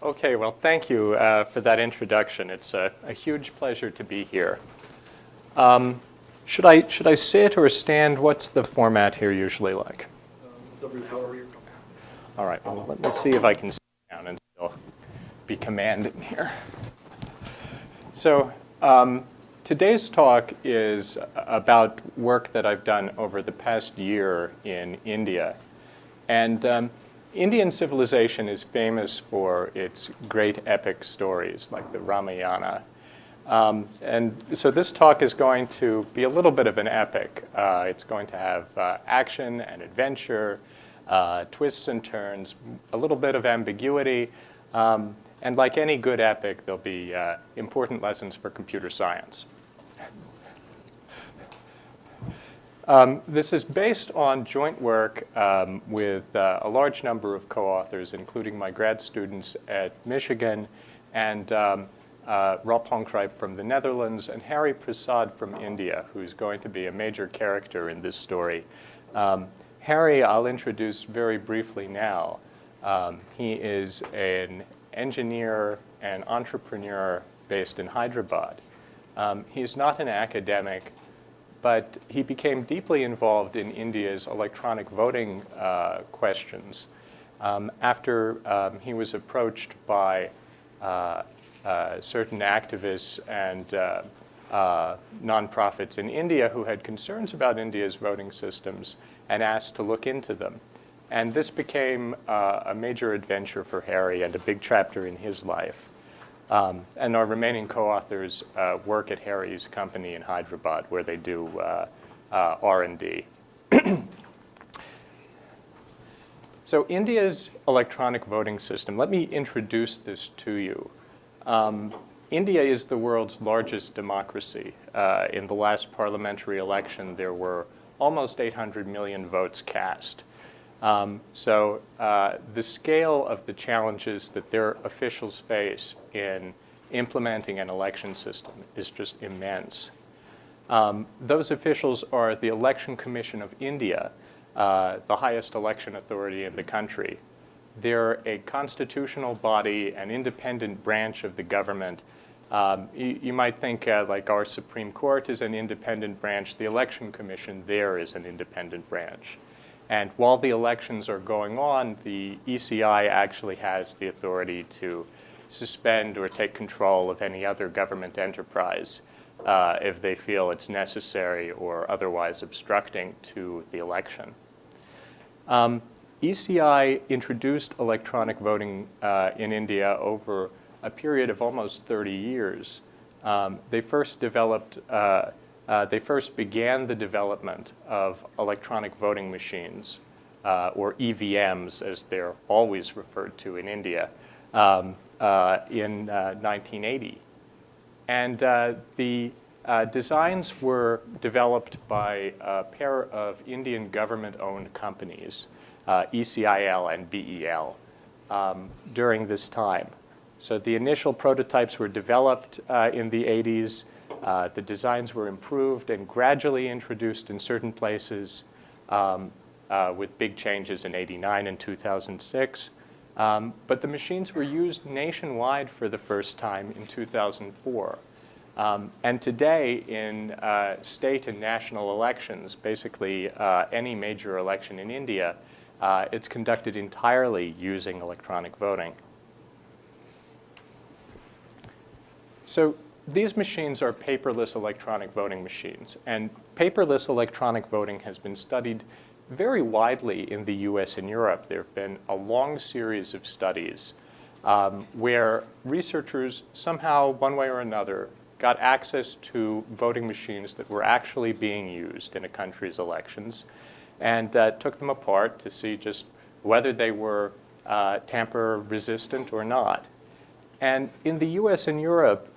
Okay, well, thank you for that introduction. It's a huge pleasure to be here. Should I sit or stand? What's the format here usually like? All right, well, let me see if I can sit down and still be commanding here. So today's talk is about work that I've done over the past year in India. And Indian civilization is famous for its great epic stories, like the Ramayana. And so this talk is going to be a little bit of an epic. It's going to have action and adventure, twists and turns, a little bit of ambiguity. And like any good epic, there'll be important lessons for computer science. This is based on joint work with a large number of co-authors, including my grad students at Michigan and Gonggrijp from the Netherlands and Hari Prasad from India, who's going to be a major character in this story. Hari, I'll introduce very briefly now. He is an engineer and entrepreneur based in Hyderabad. He's not an academic, but he became deeply involved in India's electronic voting questions after he was approached by certain activists and nonprofits in India who had concerns about India's voting systems and asked to look into them. And this became a major adventure for Hari and a big chapter in his life. And our remaining co-authors work at Hari's company in Hyderabad, where they do R&D. So India's electronic voting system, let me introduce this to you. India is the world's largest democracy. In the last parliamentary election, there were almost 800 million votes cast. So the scale of the challenges that their officials face in implementing an election system is just immense. Those officials are the Election Commission of India, the highest election authority in the country. They're a constitutional body, an independent branch of the government. You might think like our Supreme Court is an independent branch. The Election Commission there is an independent branch. And while the elections are going on, the ECI actually has the authority to suspend or take control of any other government enterprise if they feel it's necessary or otherwise obstructing to the election. ECI introduced electronic voting in India over a period of almost 30 years. They first began the development of electronic voting machines, or EVMs as they're always referred to in India, in 1980. And the designs were developed by a pair of Indian government-owned companies, ECIL and BEL, during this time. So the initial prototypes were developed in the 80s. The designs were improved and gradually introduced in certain places with big changes in '89 and 2006. But the machines were used nationwide for the first time in 2004. And today in state and national elections, basically any major election in India, it's conducted entirely using electronic voting. So these machines are paperless electronic voting machines, and paperless electronic voting has been studied very widely in the US and Europe. There have been a long series of studies where researchers somehow, one way or another, got access to voting machines that were actually being used in a country's elections and took them apart to see just whether they were tamper-resistant or not. And in the US and Europe,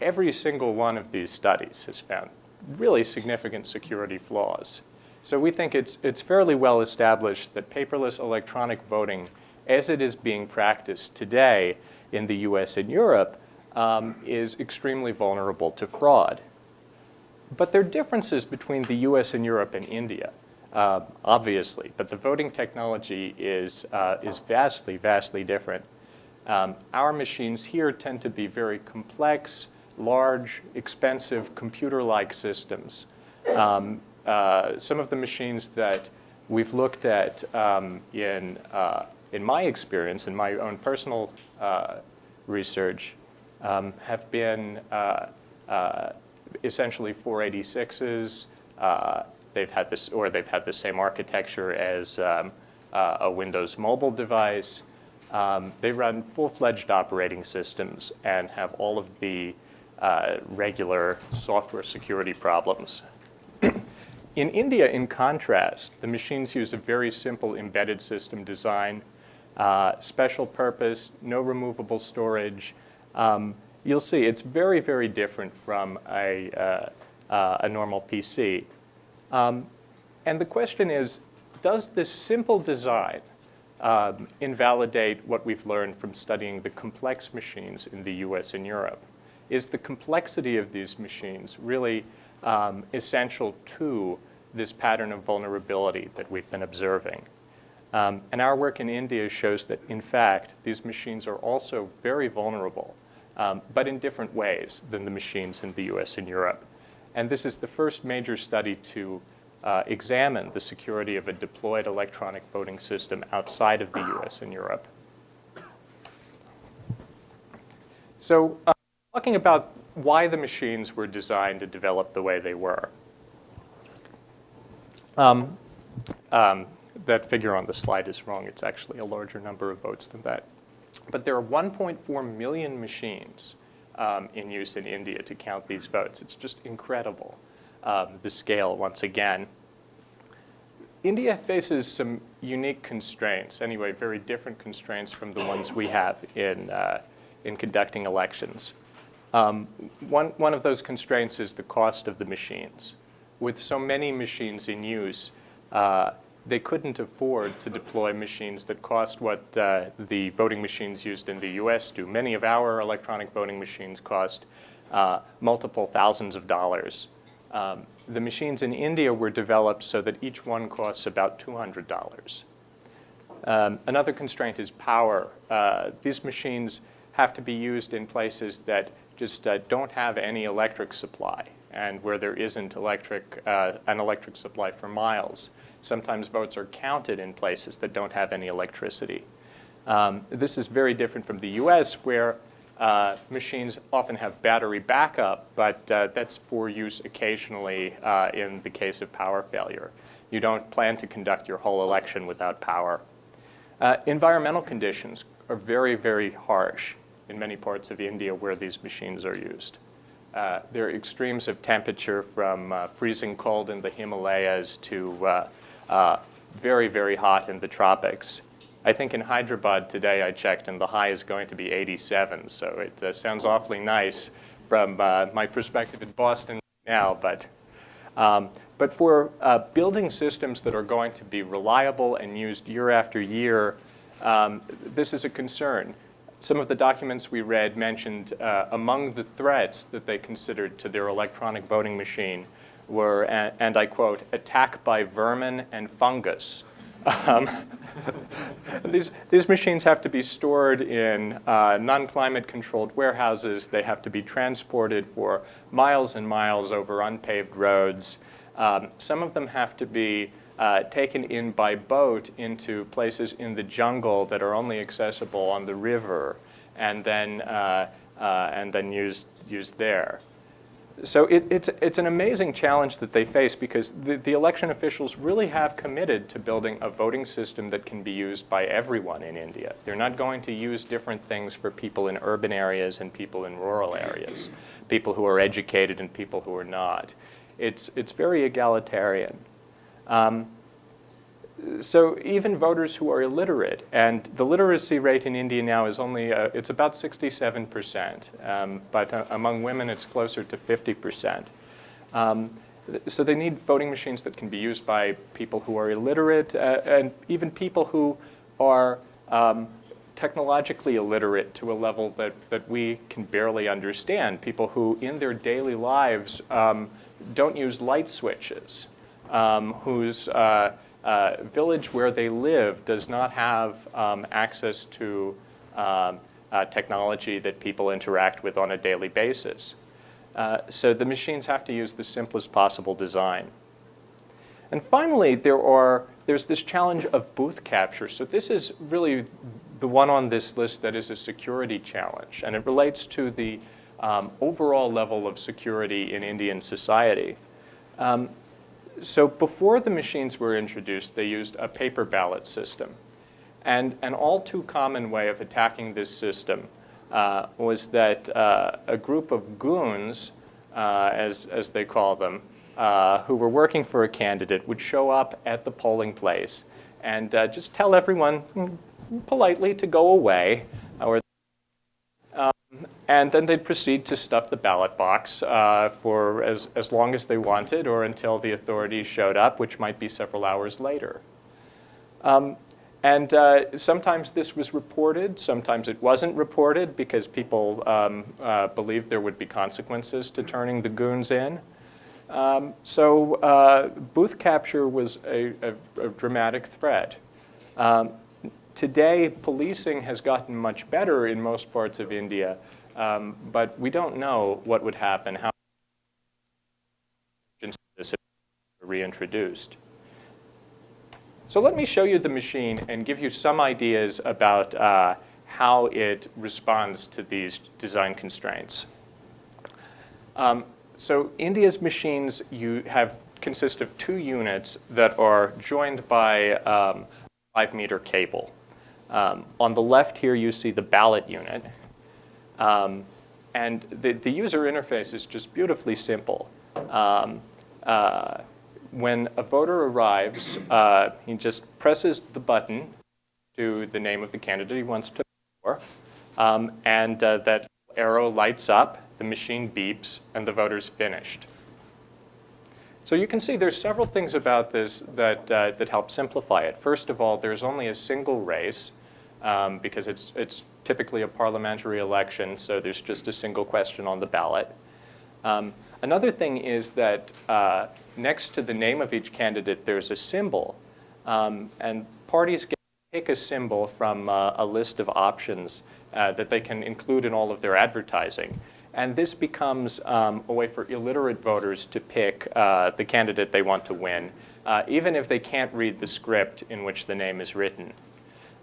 every single one of these studies has found really significant security flaws. So we think it's fairly well established that paperless electronic voting, as it is being practiced today in the US and Europe, is extremely vulnerable to fraud. But there are differences between the US and Europe and India, obviously, but the voting technology is vastly, vastly different. Our machines here tend to be very complex, large, expensive, computer-like systems. Some of the machines that we've looked at in my experience, in my own personal research, have been essentially 486s. They've had the same architecture as a Windows mobile device. They run full-fledged operating systems and have all of the regular software security problems. In India, in contrast, the machines use a very simple embedded system design, special purpose, no removable storage. You'll see it's very, very different from a normal PC. And the question is, does this simple design invalidate what we've learned from studying the complex machines in the US and Europe? Is the complexity of these machines really essential to this pattern of vulnerability that we've been observing? And our work in India shows that, in fact, these machines are also very vulnerable, but in different ways than the machines in the US and Europe. And this is the first major study to examine the security of a deployed electronic voting system outside of the US and Europe. So talking about why the machines were designed to develop the way they were. That figure on the slide is wrong. It's actually a larger number of votes than that. But there are 1.4 million machines in use in India to count these votes. It's just incredible, the scale, once again. India faces some unique constraints, anyway, very different constraints from the ones we have in conducting elections. One of those constraints is the cost of the machines. With so many machines in use, they couldn't afford to deploy machines that cost what the voting machines used in the US do. Many of our electronic voting machines cost multiple thousands of dollars. The machines in India were developed so that each one costs about $200. Another constraint is power. These machines have to be used in places that just don't have any electric supply, and where there isn't an electric supply for miles. Sometimes votes are counted in places that don't have any electricity. This is very different from the US, where machines often have battery backup, but that's for use occasionally in the case of power failure. You don't plan to conduct your whole election without power. Environmental conditions are very, very harsh in many parts of India where these machines are used. There are extremes of temperature from freezing cold in the Himalayas to very, very hot in the tropics. I think in Hyderabad today I checked and the high is going to be 87, so it sounds awfully nice from my perspective in Boston now. But for building systems that are going to be reliable and used year after year, this is a concern. Some of the documents we read mentioned among the threats that they considered to their electronic voting machine were, and I quote, attack by vermin and fungus. These machines have to be stored in non-climate controlled warehouses. They have to be transported for miles and miles over unpaved roads. Some of them have to be taken in by boat into places in the jungle that are only accessible on the river, and then used there. So it's an amazing challenge that they face, because the election officials really have committed to building a voting system that can be used by everyone in India. They're not going to use different things for people in urban areas and people in rural areas, people who are educated and people who are not. It's very egalitarian. So even voters who are illiterate, and the literacy rate in India now is only, it's about 67%, but among women it's closer to 50%. So they need voting machines that can be used by people who are illiterate, and even people who are technologically illiterate to a level that we can barely understand, people who in their daily lives don't use light switches, whose village where they live does not have access to technology that people interact with on a daily basis. So the machines have to use the simplest possible design. And finally, there's this challenge of booth capture. So this is really the one on this list that is a security challenge, and it relates to the overall level of security in Indian society. So before the machines were introduced, they used a paper ballot system. And an all too common way of attacking this system was that a group of goons, as they call them, who were working for a candidate would show up at the polling place and just tell everyone politely to go away, and then they'd proceed to stuff the ballot box for as long as they wanted or until the authorities showed up, which might be several hours later. And sometimes this was reported, sometimes it wasn't reported because people believed there would be consequences to turning the goons in. So booth capture was a dramatic threat. Today, policing has gotten much better in most parts of India, but we don't know what would happen, how this is reintroduced. So let me show you the machine and give you some ideas about how it responds to these design constraints. So India's machines consist of 2 units that are joined by a 5-meter cable. On the left here, you see the ballot unit. And the user interface is just beautifully simple. When a voter arrives, he just presses the button to the name of the candidate he wants to vote for, and that arrow lights up, the machine beeps, and the voter's finished. So you can see there's several things about this that help simplify it. First of all, there's only a single race because it's typically a parliamentary election, so there's just a single question on the ballot. Another thing is that next to the name of each candidate, there's a symbol, and parties get to pick a symbol from a list of options that they can include in all of their advertising. And this becomes a way for illiterate voters to pick the candidate they want to win, even if they can't read the script in which the name is written.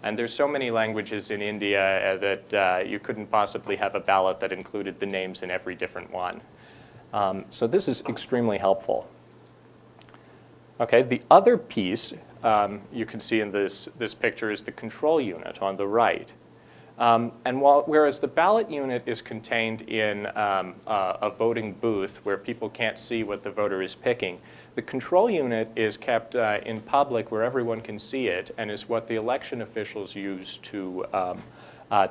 And there's so many languages in India that you couldn't possibly have a ballot that included the names in every different one. So this is extremely helpful. Okay, the other piece you can see in this picture is the control unit on the right. And whereas the ballot unit is contained in a voting booth where people can't see what the voter is picking, the control unit is kept in public where everyone can see it and is what the election officials use to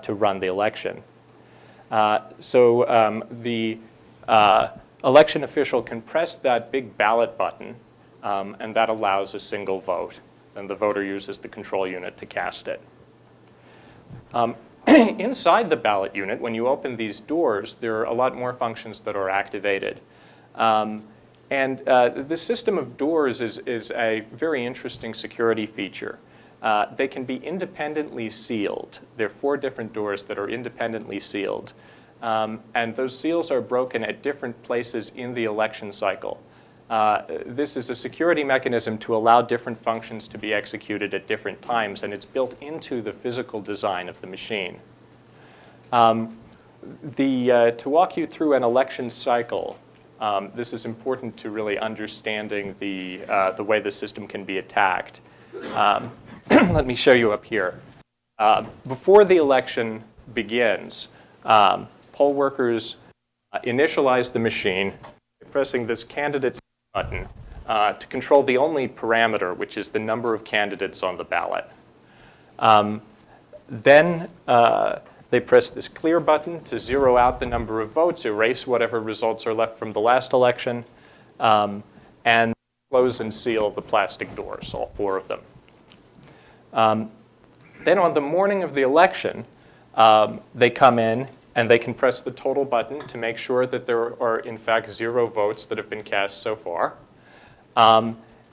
run the election. So the election official can press that big ballot button, and that allows a single vote. And the voter uses the control unit to cast it. Inside the ballot unit, when you open these doors, there are a lot more functions that are activated. And the system of doors is a very interesting security feature. They can be independently sealed. There are 4 different doors that are independently sealed. And those seals are broken at different places in the election cycle. This is a security mechanism to allow different functions to be executed at different times, and it's built into the physical design of the machine. To walk you through an election cycle, this is important to really understanding the way the system can be attacked. Let me show you up here. Before the election begins, poll workers initialize the machine by pressing this candidate's button to control the only parameter, which is the number of candidates on the ballot. Then they press this clear button to zero out the number of votes, erase whatever results are left from the last election, and close and seal the plastic doors, all 4 of them. Then on the morning of the election, they come in and they can press the total button to make sure that there are, in fact, 0 votes that have been cast so far.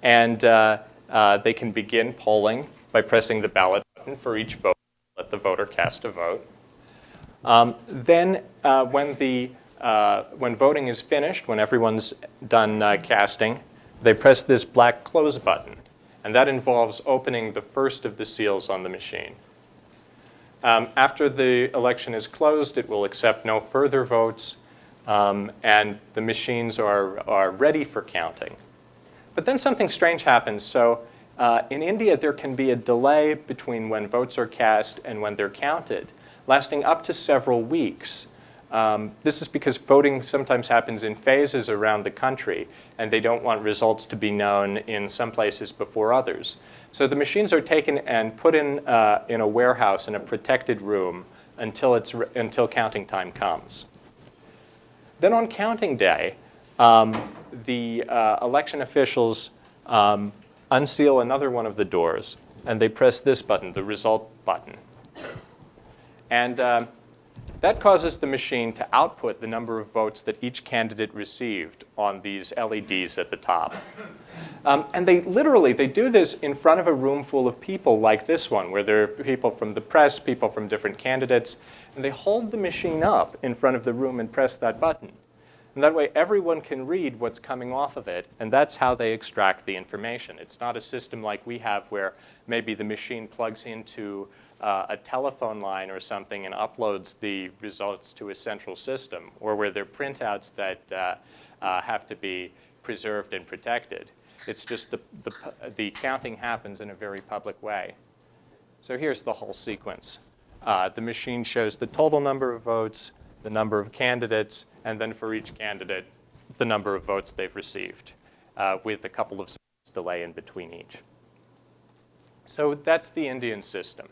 They can begin polling by pressing the ballot button for each vote, let the voter cast a vote. Then when voting is finished, when everyone's done casting, they press this black close button. And that involves opening the first of the seals on the machine. After the election is closed, it will accept no further votes, and the machines are ready for counting. But then something strange happens. So in India, there can be a delay between when votes are cast and when they're counted, lasting up to several weeks. This is because voting sometimes happens in phases around the country, and they don't want results to be known in some places before others. So the machines are taken and put in a warehouse in a protected room until counting time comes. Then on counting day, the election officials unseal another one of the doors, and they press this button, the result button. And that causes the machine to output the number of votes that each candidate received on these LEDs at the top. And they do this in front of a room full of people like this one, where there are people from the press, people from different candidates, and they hold the machine up in front of the room and press that button. And that way everyone can read what's coming off of it, and that's how they extract the information. It's not a system like we have where maybe the machine plugs into a telephone line or something and uploads the results to a central system, or where there are printouts that have to be preserved and protected. It's just the counting happens in a very public way. So here's the whole sequence. The machine shows the total number of votes, the number of candidates, and then for each candidate, the number of votes they've received, with a couple of seconds delay in between each. So that's the Indian system.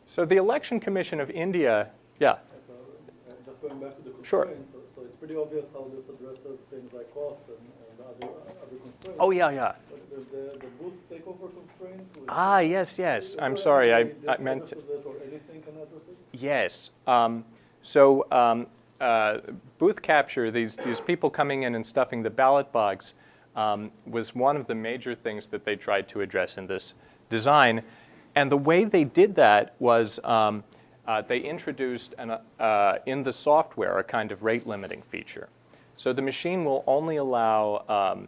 So the Election Commission of India, yeah. So, just going back to the constraints, sure. So it's pretty obvious how this addresses things like cost and other constraints. Oh, yeah. But there's the booth takeover constraint. Yes. I'm sorry, I meant to. Or anything can address it? Yes. Booth capture, these people coming in and stuffing the ballot box, was one of the major things that they tried to address in this design. And the way they did that was they introduced in the software a kind of rate limiting feature. So the machine will only allow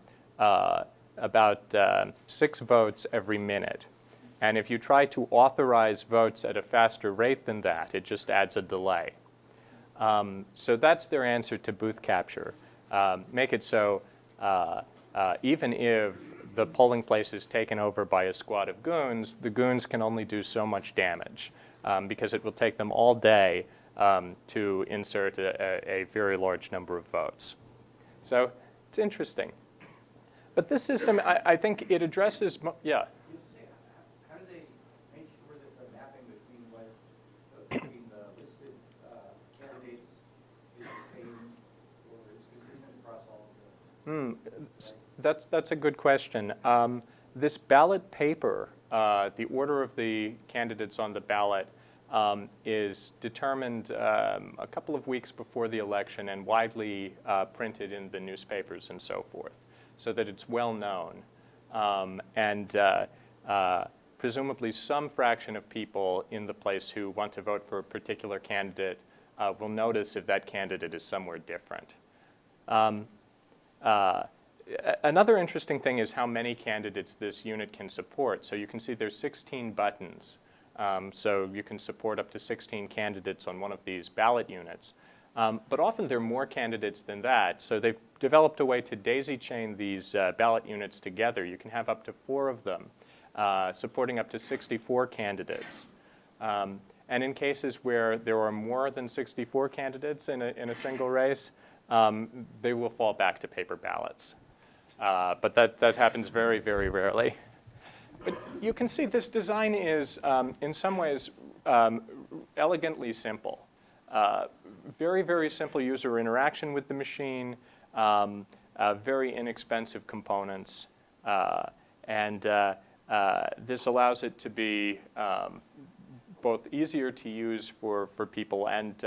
about 6 votes every minute. And if you try to authorize votes at a faster rate than that, it just adds a delay. So that's their answer to booth capture. Make it so even if the polling place is taken over by a squad of goons, the goons can only do so much damage because it will take them all day to insert a very large number of votes. So it's interesting. But this system, I think it addresses, yeah. How do they make sure that the mapping between the listed candidates is the same or is consistent across all of them? That's a good question. This ballot paper, the order of the candidates on the ballot, is determined a couple of weeks before the election and widely printed in the newspapers and so forth, so that it's well known. Presumably some fraction of people in the place who want to vote for a particular candidate will notice if that candidate is somewhere different. Another interesting thing is how many candidates this unit can support. So you can see there's 16 buttons. So you can support up to 16 candidates on one of these ballot units. But often there are more candidates than that. So they've developed a way to daisy chain these ballot units together. You can have up to 4 of them, supporting up to 64 candidates. And in cases where there are more than 64 candidates in a single race, they will fall back to paper ballots. But that happens very, very rarely. But you can see this design is, in some ways, elegantly simple. Very, very simple user interaction with the machine, very inexpensive components, and this allows it to be both easier to use for people and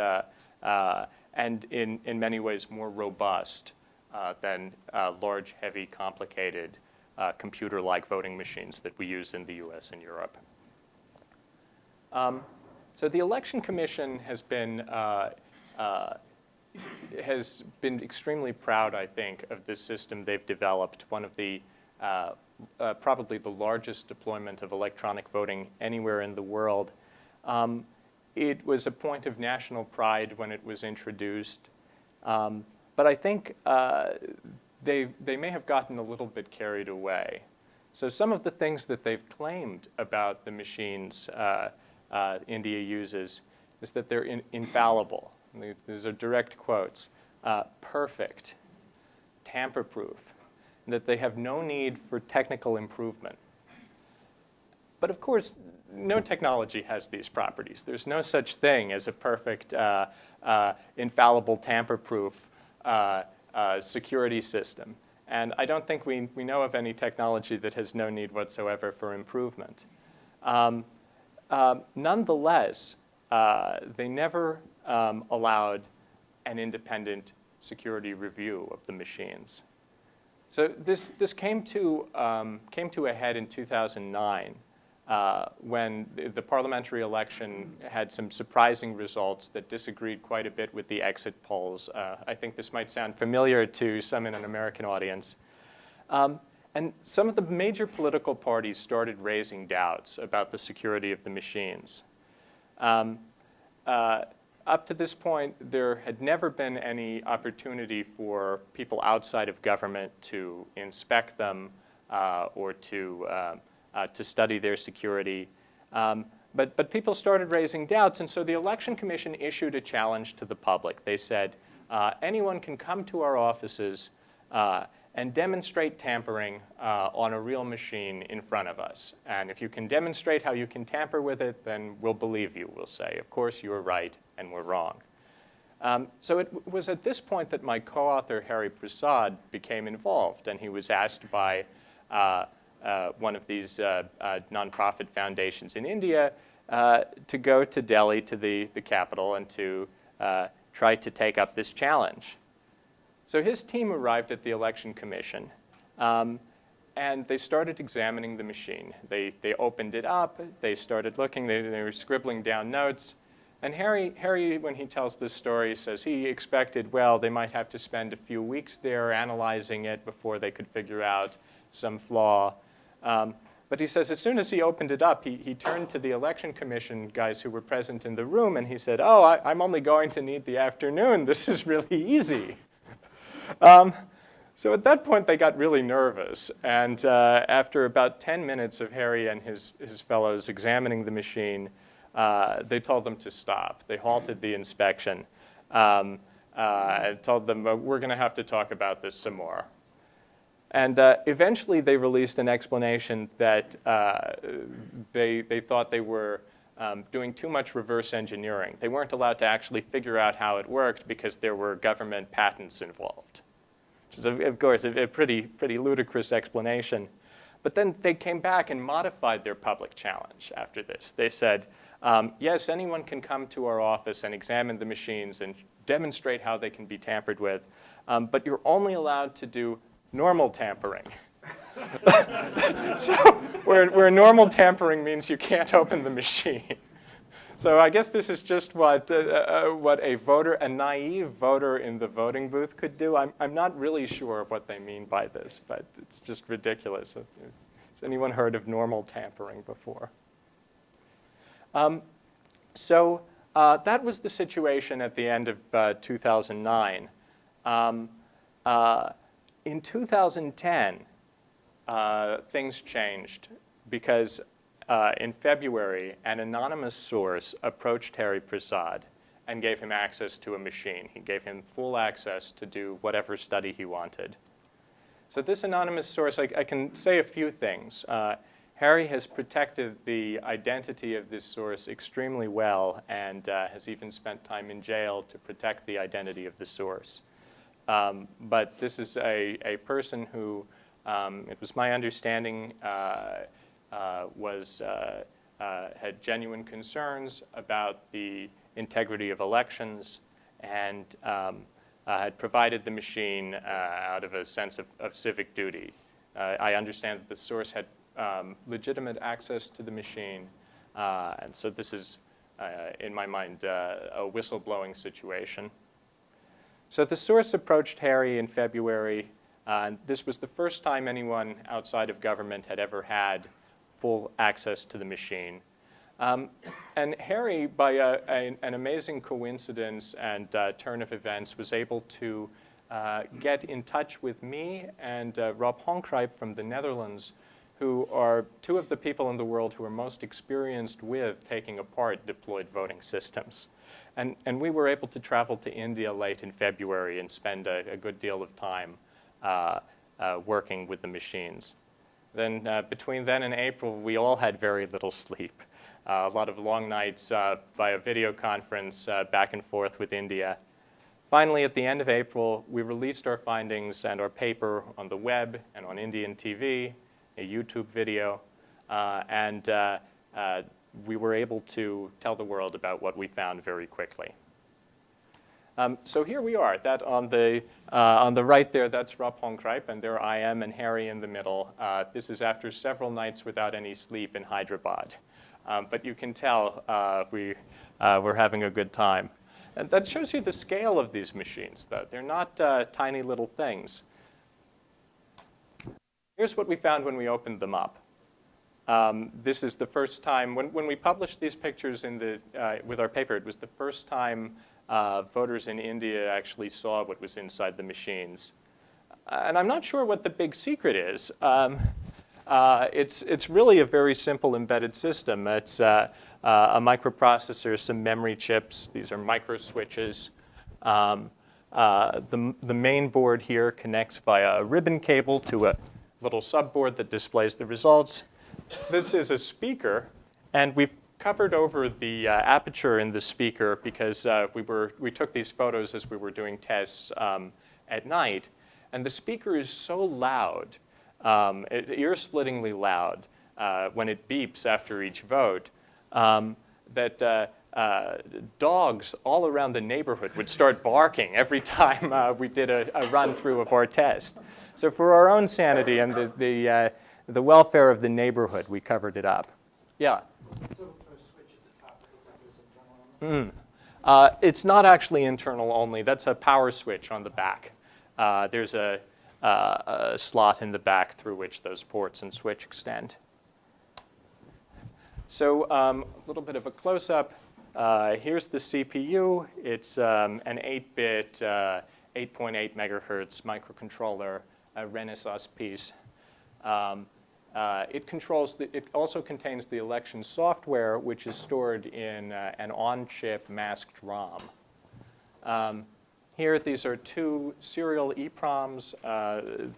in many ways more robust than large, heavy, complicated computer-like voting machines that we use in the US and Europe. So the Election Commission has been extremely proud, I think, of this system they've developed, one of the probably the largest deployment of electronic voting anywhere in the world. It was a point of national pride when it was introduced, but I think they may have gotten a little bit carried away. So some of the things that they've claimed about the machines India uses is that they're infallible. These are direct quotes. Perfect, tamper-proof, and that they have no need for technical improvement. But of course, no technology has these properties. There's no such thing as a perfect, infallible, tamper-proof security system. And I don't think we know of any technology that has no need whatsoever for improvement. Nonetheless, they never allowed an independent security review of the machines. So this came to a head in 2009 when the parliamentary election had some surprising results that disagreed quite a bit with the exit polls. I think this might sound familiar to some in an American audience. And some of the major political parties started raising doubts about the security of the machines. Up to this point, there had never been any opportunity for people outside of government to inspect them or to study their security. But people started raising doubts, and so the Election Commission issued a challenge to the public. They said, anyone can come to our offices and demonstrate tampering on a real machine in front of us. And if you can demonstrate how you can tamper with it, then we'll believe you, we'll say. Of course, you were right and we're wrong. So it was at this point that my co-author, Hari Prasad, became involved, and he was asked by one of these nonprofit foundations in India to go to Delhi, to the capital, and to try to take up this challenge. So his team arrived at the Election Commission, and they started examining the machine. They opened it up, they started looking, they were scribbling down notes. And Hari, when he tells this story, says he expected, well, they might have to spend a few weeks there analyzing it before they could figure out some flaw. But he says as soon as he opened it up, he turned to the Election Commission guys who were present in the room, and he said, oh, I'm only going to need the afternoon. This is really easy. So at that point, they got really nervous. And after about 10 minutes of Hari and his fellows examining the machine, they told them to stop. They halted the inspection. Told them, we're going to have to talk about this some more. And eventually, they released an explanation that they thought they were doing too much reverse engineering. They weren't allowed to actually figure out how it worked because there were government patents involved, which is, of course, a pretty ludicrous explanation. But then they came back and modified their public challenge after this. They said, yes, anyone can come to our office and examine the machines and demonstrate how they can be tampered with, but you're only allowed to do normal tampering. So where normal tampering means you can't open the machine. So I guess this is just what a naive voter in the voting booth could do. I'm not really sure of what they mean by this, but it's just ridiculous. Has anyone heard of normal tampering before? So that was the situation at the end of 2009. In 2010, things changed because in February, an anonymous source approached Hari Prasad and gave him access to a machine. He gave him full access to do whatever study he wanted. So this anonymous source, I can say a few things. Hari has protected the identity of this source extremely well and has even spent time in jail to protect the identity of the source. But this is a person who, it was my understanding, had genuine concerns about the integrity of elections and had provided the machine out of a sense of civic duty. I understand that the source had legitimate access to the machine, And so this is, in my mind, a whistleblowing situation. So the source approached Hari in February. This was the first time anyone outside of government had ever had full access to the machine. And Hari, by an amazing coincidence and turn of events, was able to get in touch with me and Rob Gonggrijp from the Netherlands, who are two of the people in the world who are most experienced with taking apart deployed voting systems. And we were able to travel to India late in February and spend a good deal of time working with the machines. Then between then and April, we all had very little sleep. A lot of long nights via video conference back and forth with India. Finally, at the end of April, we released our findings and our paper on the web and on Indian TV, a YouTube video, and we were able to tell the world about what we found very quickly. So here we are. That on the right there, that's Rob Gonggrijp, and there I am and Hari in the middle. This is after several nights without any sleep in Hyderabad. But you can tell we're having a good time. And that shows you the scale of these machines, though. They're not tiny little things. Here's what we found when we opened them up. This is the first time, when we published these pictures with our paper, it was the first time voters in India actually saw what was inside the machines. And I'm not sure what the big secret is. It's really a very simple embedded system. It's a microprocessor, some memory chips. These are micro switches. The main board here connects via a ribbon cable to a little subboard that displays the results. This is a speaker, and we've covered over the aperture in the speaker because we took these photos as we were doing tests at night, and the speaker is so loud, ear-splittingly loud, when it beeps after each vote, that dogs all around the neighborhood would start barking every time we did a run-through of our test. So for our own sanity and the welfare of the neighborhood, we covered it up. Yeah? It's not actually internal only. That's a power switch on the back. There's a slot in the back through which those ports and switch extend. So a little bit of a close-up. Here's the CPU. It's an 8-bit, 8.8 megahertz microcontroller, a Renaissance piece. It also contains the election software, which is stored in an on-chip masked ROM. Here, these are two serial EPROMs.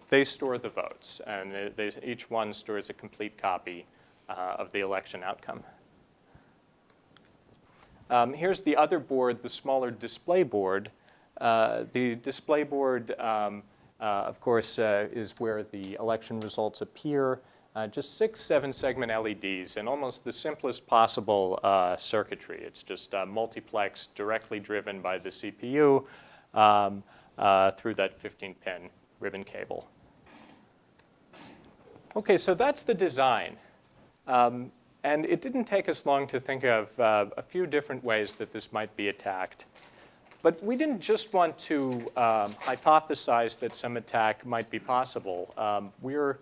They store the votes, and each one stores a complete copy of the election outcome. Here's the other board, the smaller display board. The display board, of course, is where the election results appear. Just 6 7-segment LEDs and almost the simplest possible circuitry. It's just multiplex directly driven by the CPU through that 15-pin ribbon cable. OK, so that's the design. And it didn't take us long to think of a few different ways that this might be attacked. But we didn't just want to hypothesize that some attack might be possible. We're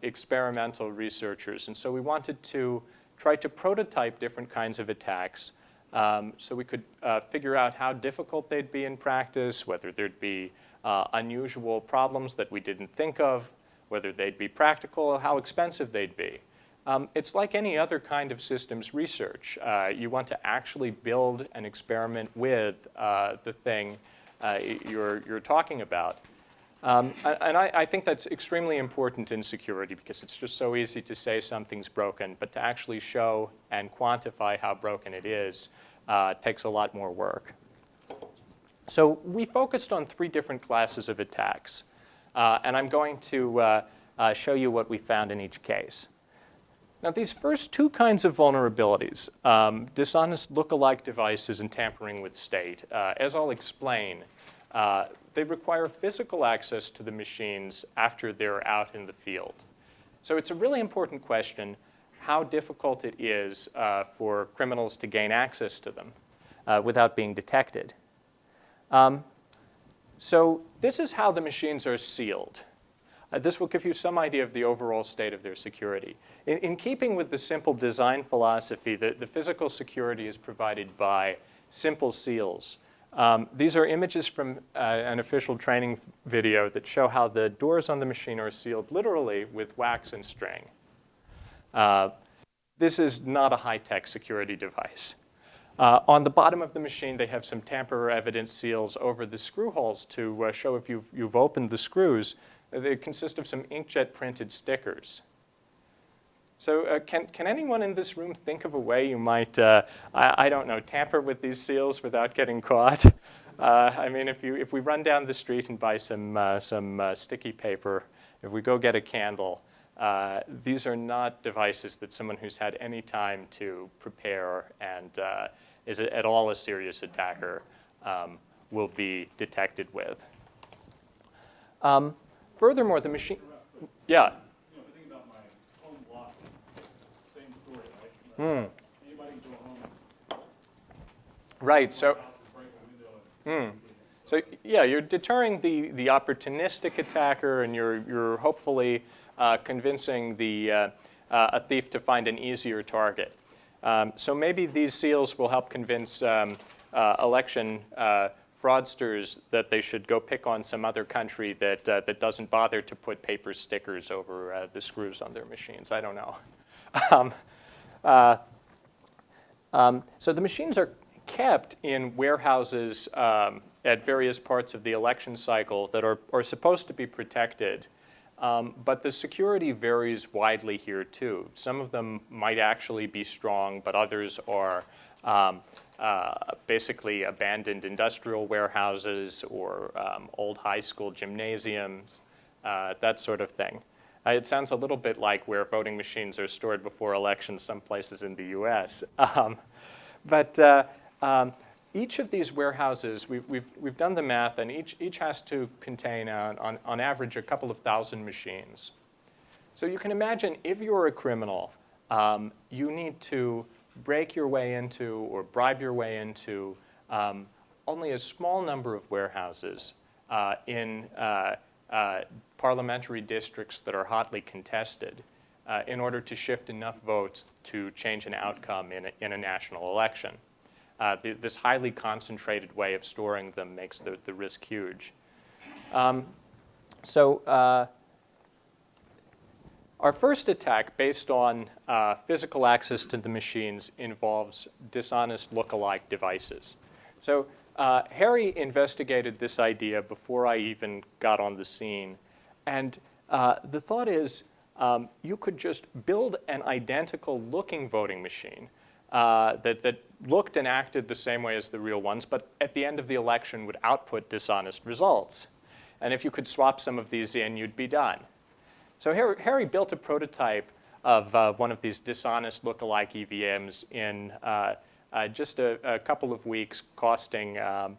experimental researchers, and so we wanted to try to prototype different kinds of attacks so we could figure out how difficult they'd be in practice, whether there'd be unusual problems that we didn't think of, whether they'd be practical, how expensive they'd be. It's like any other kind of systems research. You want to actually build an experiment with the thing you're talking about. And I think that's extremely important in security because it's just so easy to say something's broken, but to actually show and quantify how broken it is takes a lot more work. So we focused on 3 different classes of attacks. And I'm going to show you what we found in each case. Now, these first 2 kinds of vulnerabilities, dishonest look-alike devices and tampering with state, as I'll explain, they require physical access to the machines after they're out in the field. So it's a really important question. how difficult it is for criminals to gain access to them without being detected. So this is how the machines are sealed. This will give you some idea of the overall state of their security. In keeping with the simple design philosophy, the physical security is provided by simple seals. These are images from an official training video that show how the doors on the machine are sealed literally with wax and string. This is not a high-tech security device. On the bottom of the machine, they have some tamper-evident seals over the screw holes to show if you've opened the screws. They consist of some inkjet-printed stickers. So can anyone in this room think of a way you might, I don't know, tamper with these seals without getting caught? I mean, if we run down the street and buy some sticky paper, if we go get a candle, these are not devices that someone who's had any time to prepare and is at all a serious attacker will be detected with. Furthermore, the machine, yeah. You know, if I think about my home block, same story, right? Anybody can go home. Right. So. House is break a window and So yeah, you're deterring the opportunistic attacker, and you're hopefully convincing a thief to find an easier target. So maybe these seals will help convince election fraudsters that they should go pick on some other country that doesn't bother to put paper stickers over the screws on their machines. I don't know. So the machines are kept in warehouses at various parts of the election cycle that are supposed to be protected. But the security varies widely here, too. Some of them might actually be strong, but others are basically abandoned industrial warehouses or old high school gymnasiums, that sort of thing. It sounds a little bit like where voting machines are stored before elections some places in the US. But each of these warehouses, we've done the math, and each has to contain, on average, a couple of thousand machines. So you can imagine if you're a criminal, you need to break your way into or bribe your way into only a small number of warehouses in parliamentary districts that are hotly contested in order to shift enough votes to change an outcome in a national election. This highly concentrated way of storing them makes the risk huge. Our first attack, based on physical access to the machines, involves dishonest look-alike devices. So Hari investigated this idea before I even got on the scene. And the thought is you could just build an identical looking voting machine that looked and acted the same way as the real ones, but at the end of the election would output dishonest results. And if you could swap some of these in, you'd be done. So Hari built a prototype of one of these dishonest look-alike EVMs in just a couple of weeks, costing a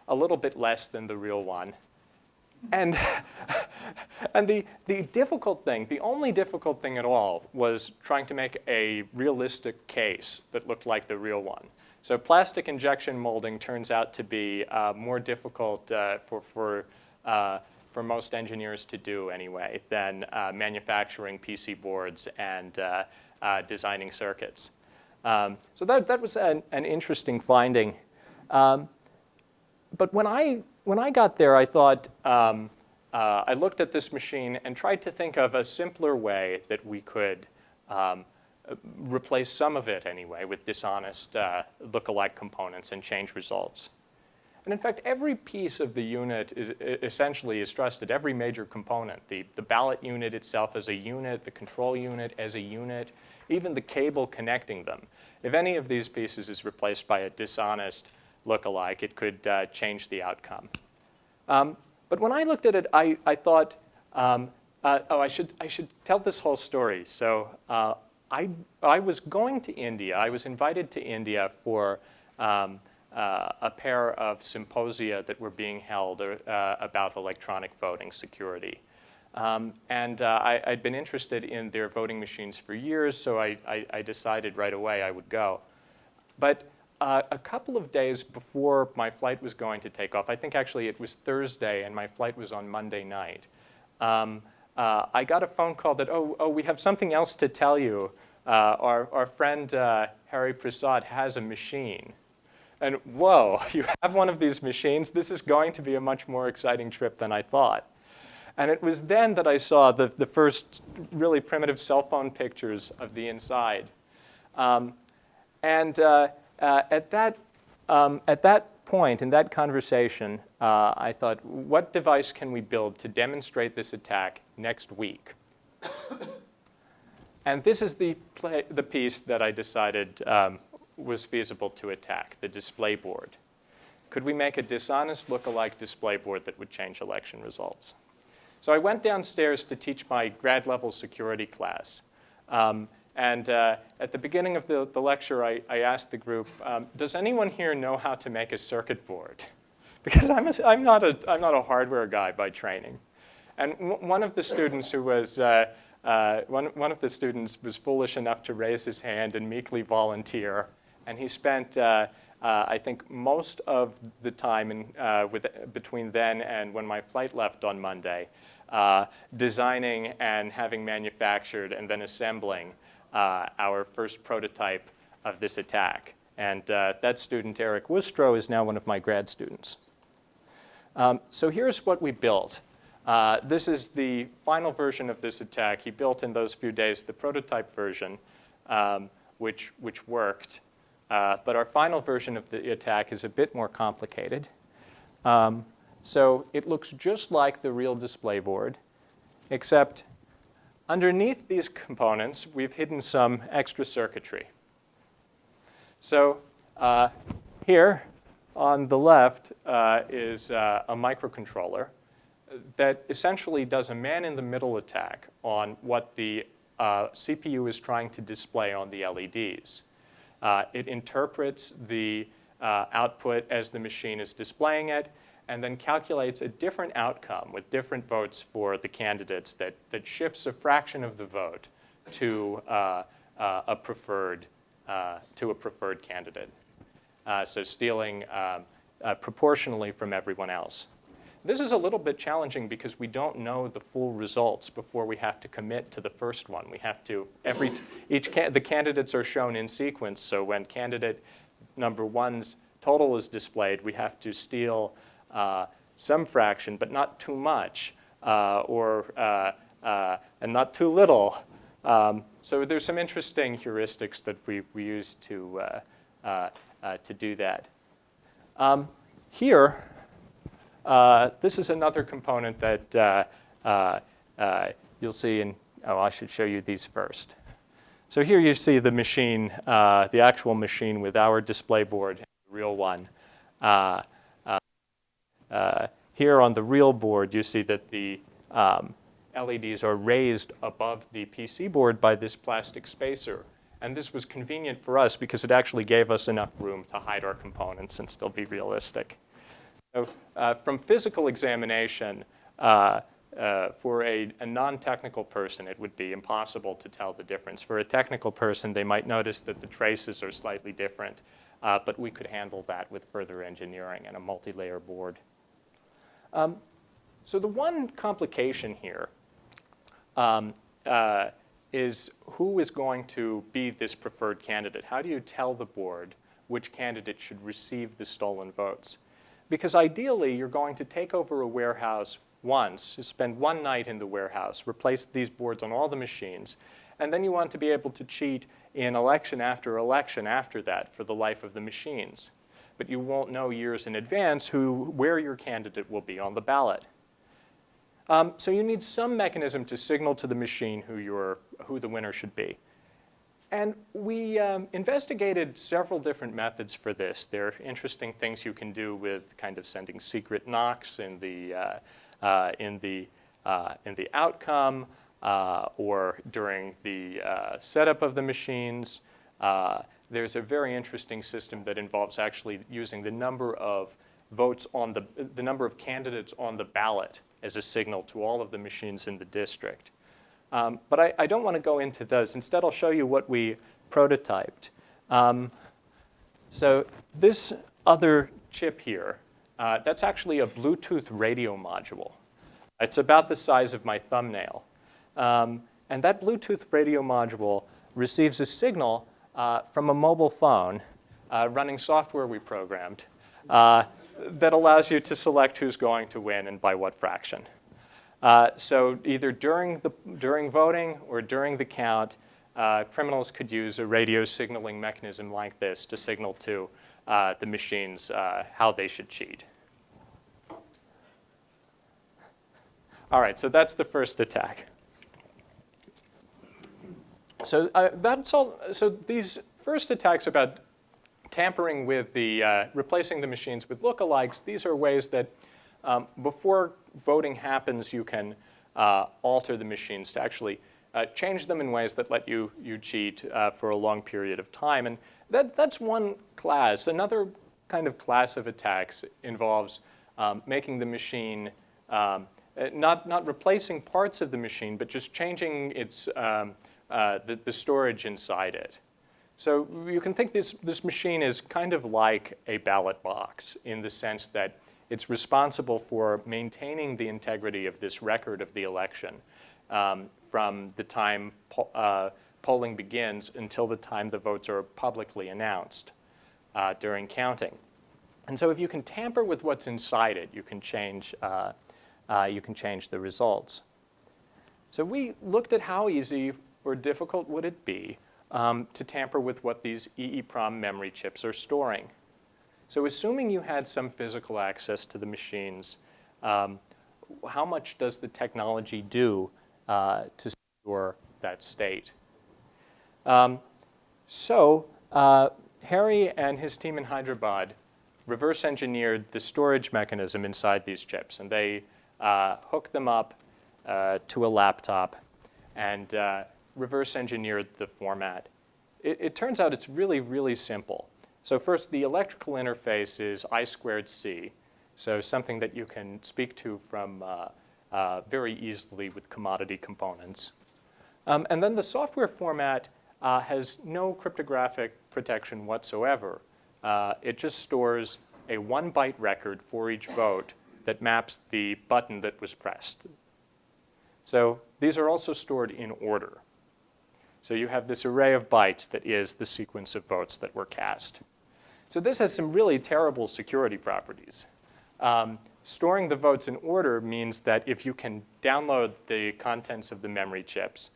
little bit less than the real one. And the difficult thing, the only difficult thing at all, was trying to make a realistic case that looked like the real one. So plastic injection molding turns out to be more difficult for most engineers to do anyway than manufacturing PC boards and designing circuits. So that was an interesting finding. But when I got there, I thought, I looked at this machine and tried to think of a simpler way that we could replace some of it anyway with dishonest look-alike components and change results. And in fact, every piece of the unit essentially is trusted, every major component. The ballot unit itself as a unit, the control unit as a unit, even the cable connecting them. If any of these pieces is replaced by a dishonest look-alike, it could change the outcome. But when I looked at it, I thought, I should tell this whole story. So I was going to India. I was invited to India for a pair of symposia that were being held about electronic voting security. I'd been interested in their voting machines for years, so I decided right away I would go. But a couple of days before my flight was going to take off, I think actually it was Thursday and my flight was on Monday night, I got a phone call that, oh, we have something else to tell you. Our friend Hari Prasad has a machine. And whoa, you have one of these machines? This is going to be a much more exciting trip than I thought. And it was then that I saw the first really primitive cell phone pictures of the inside. At that point, in that conversation, I thought, what device can we build to demonstrate this attack next week? And this is the piece that I decided was feasible to attack, the display board. Could we make a dishonest look-alike display board that would change election results? So I went downstairs to teach my grad level security class. At the beginning of the lecture, I asked the group, does anyone here know how to make a circuit board? Because I'm not a hardware guy by training. And one of the students who was one of the students was foolish enough to raise his hand and meekly volunteer. And he spent, I think, most of the time between then and when my flight left on Monday, designing and having manufactured and then assembling our first prototype of this attack. And that student, Eric Wustrow, is now one of my grad students. So here's what we built. This is the final version of this attack. He built in those few days the prototype version, which worked. But our final version of the attack is a bit more complicated. So it looks just like the real display board, except underneath these components, we've hidden some extra circuitry. So here on the left is a microcontroller that essentially does a man-in-the-middle attack on what the CPU is trying to display on the LEDs. It interprets the output as the machine is displaying it, and then calculates a different outcome with different votes for the candidates that shifts a fraction of the vote to a preferred candidate. So stealing proportionally from everyone else. This is a little bit challenging because we don't know the full results before we have to commit to the first one. We have to, the candidates are shown in sequence, so when candidate number one's total is displayed, we have to steal some fraction, but not too much, and not too little. So there's some interesting heuristics that we use to do that. Here, this is another component that you'll see in, I should show you these first. So here you see the machine, the actual machine with our display board, the real one. Here on the real board, you see that the LEDs are raised above the PC board by this plastic spacer. And this was convenient for us because it actually gave us enough room to hide our components and still be realistic. So from physical examination, for a non-technical person, it would be impossible to tell the difference. For a technical person, they might notice that the traces are slightly different, but we could handle that with further engineering and a multi-layer board. So the one complication here is who is going to be this preferred candidate? How do you tell the board which candidate should receive the stolen votes? Because ideally, you're going to take over a warehouse once, spend one night in the warehouse, replace these boards on all the machines, and then you want to be able to cheat in election after that for the life of the machines. But you won't know years in advance where your candidate will be on the ballot. So you need some mechanism to signal to the machine who the winner should be. And we investigated several different methods for this. There are interesting things you can do with kind of sending secret knocks in the outcome or during the setup of the machines. There's a very interesting system that involves actually using the number of votes on the number of candidates on the ballot as a signal to all of the machines in the district. But I don't want to go into those. Instead, I'll show you what we prototyped. So this other chip here, that's actually a Bluetooth radio module. It's about the size of my thumbnail. And that Bluetooth radio module receives a signal from a mobile phone running software we programmed that allows you to select who's going to win and by what fraction. So either during voting or during the count, criminals could use a radio signaling mechanism like this to signal to the machines how they should cheat. All right, so that's the first attack. So that's all. So these first attacks about tampering with the, replacing the machines with lookalikes, these are ways that before voting happens, you can alter the machines to actually change them in ways that let you cheat for a long period of time. And that's one class. Another kind of class of attacks involves making the machine, not replacing parts of the machine, but just changing its, the storage inside it. So you can think this machine is kind of like a ballot box in the sense that it's responsible for maintaining the integrity of this record of the election from the time polling begins until the time the votes are publicly announced during counting. And so if you can tamper with what's inside it, you can change the results. So we looked at how easy or difficult would it be to tamper with what these EEPROM memory chips are storing. So assuming you had some physical access to the machines, how much does the technology do to store that state? Hari and his team in Hyderabad reverse engineered the storage mechanism inside these chips, and they hooked them up to a laptop and reverse engineered the format. It turns out it's really, really simple. So first, the electrical interface is I²C, so something that you can speak to from very easily with commodity components. And then the software format has no cryptographic protection whatsoever. It just stores a 1-byte record for each vote that maps the button that was pressed. So these are also stored in order. So you have this array of bytes that is the sequence of votes that were cast. So this has some really terrible security properties. Storing the votes in order means that if you can download the contents of the memory chips,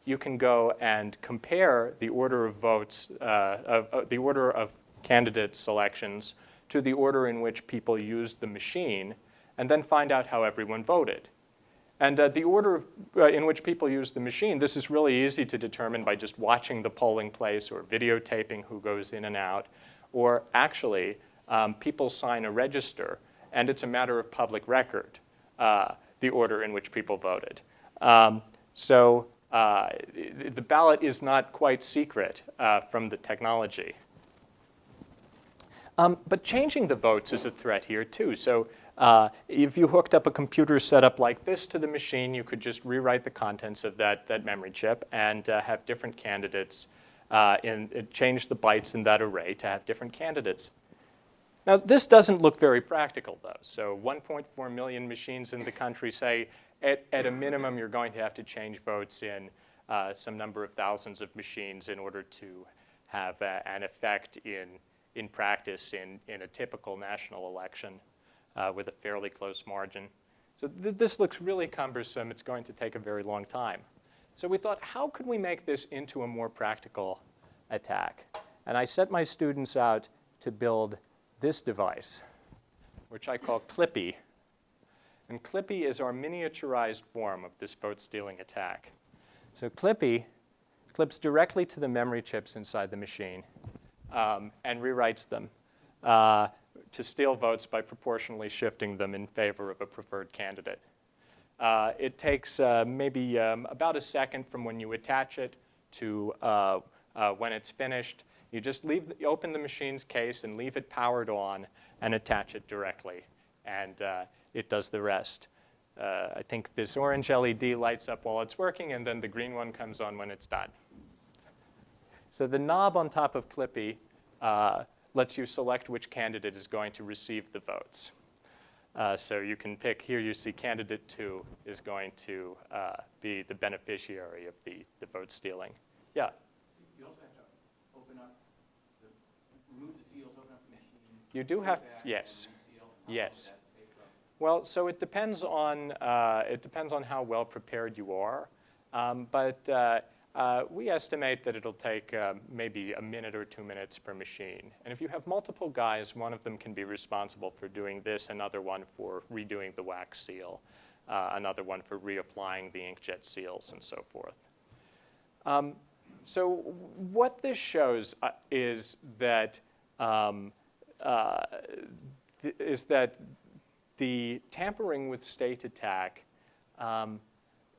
you can go and compare the order of votes, the order of candidate selections to the order in which people used the machine, and then find out how everyone voted. And the order in which people use the machine, this is really easy to determine by just watching the polling place or videotaping who goes in and out. Or actually, people sign a register, and it's a matter of public record, the order in which people voted. The ballot is not quite secret from the technology. But changing the votes is a threat here, too. So if you hooked up a computer setup like this to the machine, you could just rewrite the contents of that memory chip and have different candidates change the bytes in that array to have different candidates. Now, this doesn't look very practical, though. So 1.4 million machines in the country say, at a minimum, you're going to have to change votes in some number of thousands of machines in order to have an effect in practice in a typical national election with a fairly close margin. So this looks really cumbersome. It's going to take a very long time. So we thought, how could we make this into a more practical attack? And I set my students out to build this device, which I call Clippy. And Clippy is our miniaturized form of this vote-stealing attack. So Clippy clips directly to the memory chips inside the machine and rewrites them to steal votes by proportionally shifting them in favor of a preferred candidate. It takes maybe about a second from when you attach it to When it's finished, you just open the machine's case and leave it powered on and attach it directly. And it does the rest. I think this orange LED lights up while it's working, and then the green one comes on when it's done. So the knob on top of Clippy lets you select which candidate is going to receive the votes. So you can pick, here you see candidate 2 is going to be the beneficiary of the vote stealing. Yeah? You also have to open up, remove the seals, open up the machine. You do have, yes. Yes. Well, so it depends on how well prepared you are, but we estimate that it'll take maybe a minute or 2 minutes per machine. And if you have multiple guys, one of them can be responsible for doing this, another one for redoing the wax seal, another one for reapplying the inkjet seals, and so forth. So what this shows is that the tampering with state attack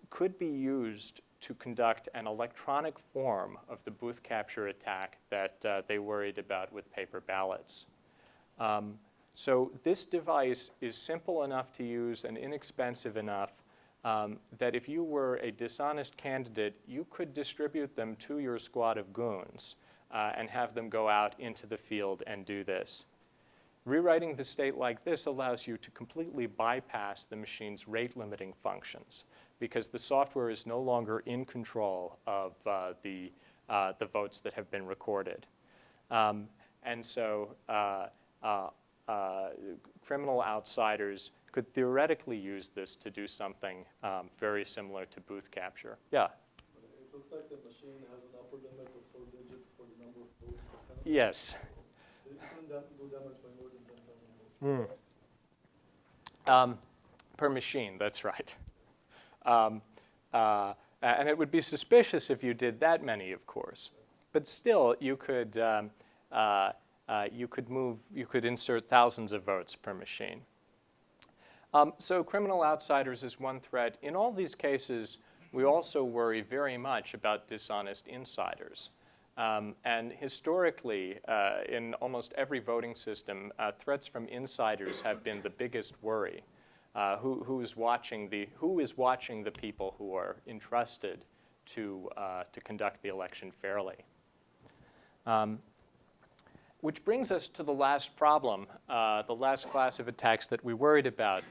could be used to conduct an electronic form of the booth capture attack that they worried about with paper ballots. So this device is simple enough to use and inexpensive enough that if you were a dishonest candidate, you could distribute them to your squad of goons and have them go out into the field and do this. Rewriting the state like this allows you to completely bypass the machine's rate-limiting functions because the software is no longer in control of the votes that have been recorded. And so criminal outsiders could theoretically use this to do something very similar to booth capture. Yeah? It looks like the machine has an upper limit of 4 digits for the number of votes per count. Yes. So it couldn't do damage by more than 10,000 votes. Per machine, that's right. And it would be suspicious if you did that many, of course. But still, you could insert thousands of votes per machine. So criminal outsiders is one threat. In all these cases, we also worry very much about dishonest insiders. And historically, in almost every voting system, threats from insiders have been the biggest worry. Who is watching the people who are entrusted to conduct the election fairly? Which brings us to the last problem, the last class of attacks that we worried about,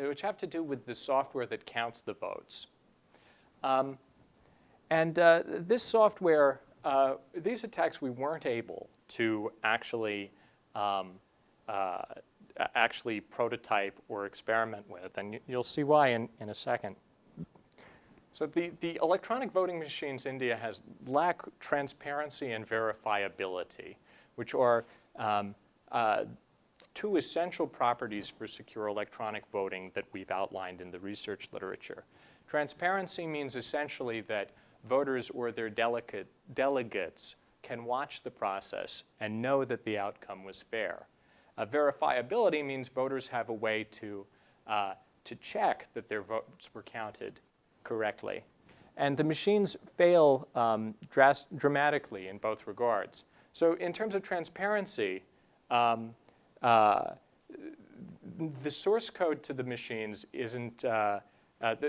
which have to do with the software that counts the votes. This software, these attacks we weren't able to actually prototype or experiment with, and you'll see why in a second. So the electronic voting machines India has lack transparency and verifiability, which are two essential properties for secure electronic voting that we've outlined in the research literature. Transparency means essentially that voters or their delegates can watch the process and know that the outcome was fair. Verifiability means voters have a way to check that their votes were counted correctly. And the machines fail dramatically in both regards. So in terms of transparency, the source code to the machines isn't,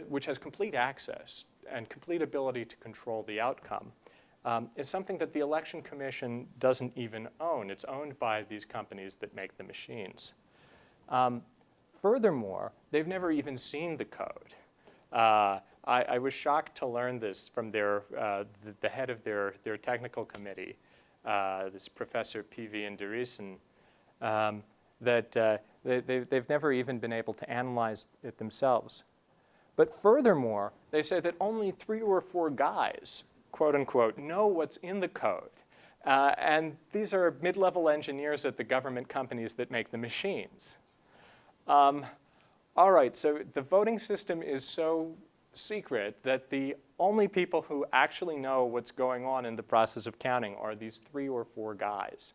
which has complete access and complete ability to control the outcome, is something that the Election Commission doesn't even own. It's owned by these companies that make the machines. Furthermore, they've never even seen the code. I was shocked to learn this from the head of their technical committee, this Professor P.V. Indirisan, that they've never even been able to analyze it themselves. But furthermore, they say that only 3 or 4 guys, quote unquote, know what's in the code. And these are mid-level engineers at the government companies that make the machines. All right, so the voting system is so secret that the only people who actually know what's going on in the process of counting are these 3 or 4 guys.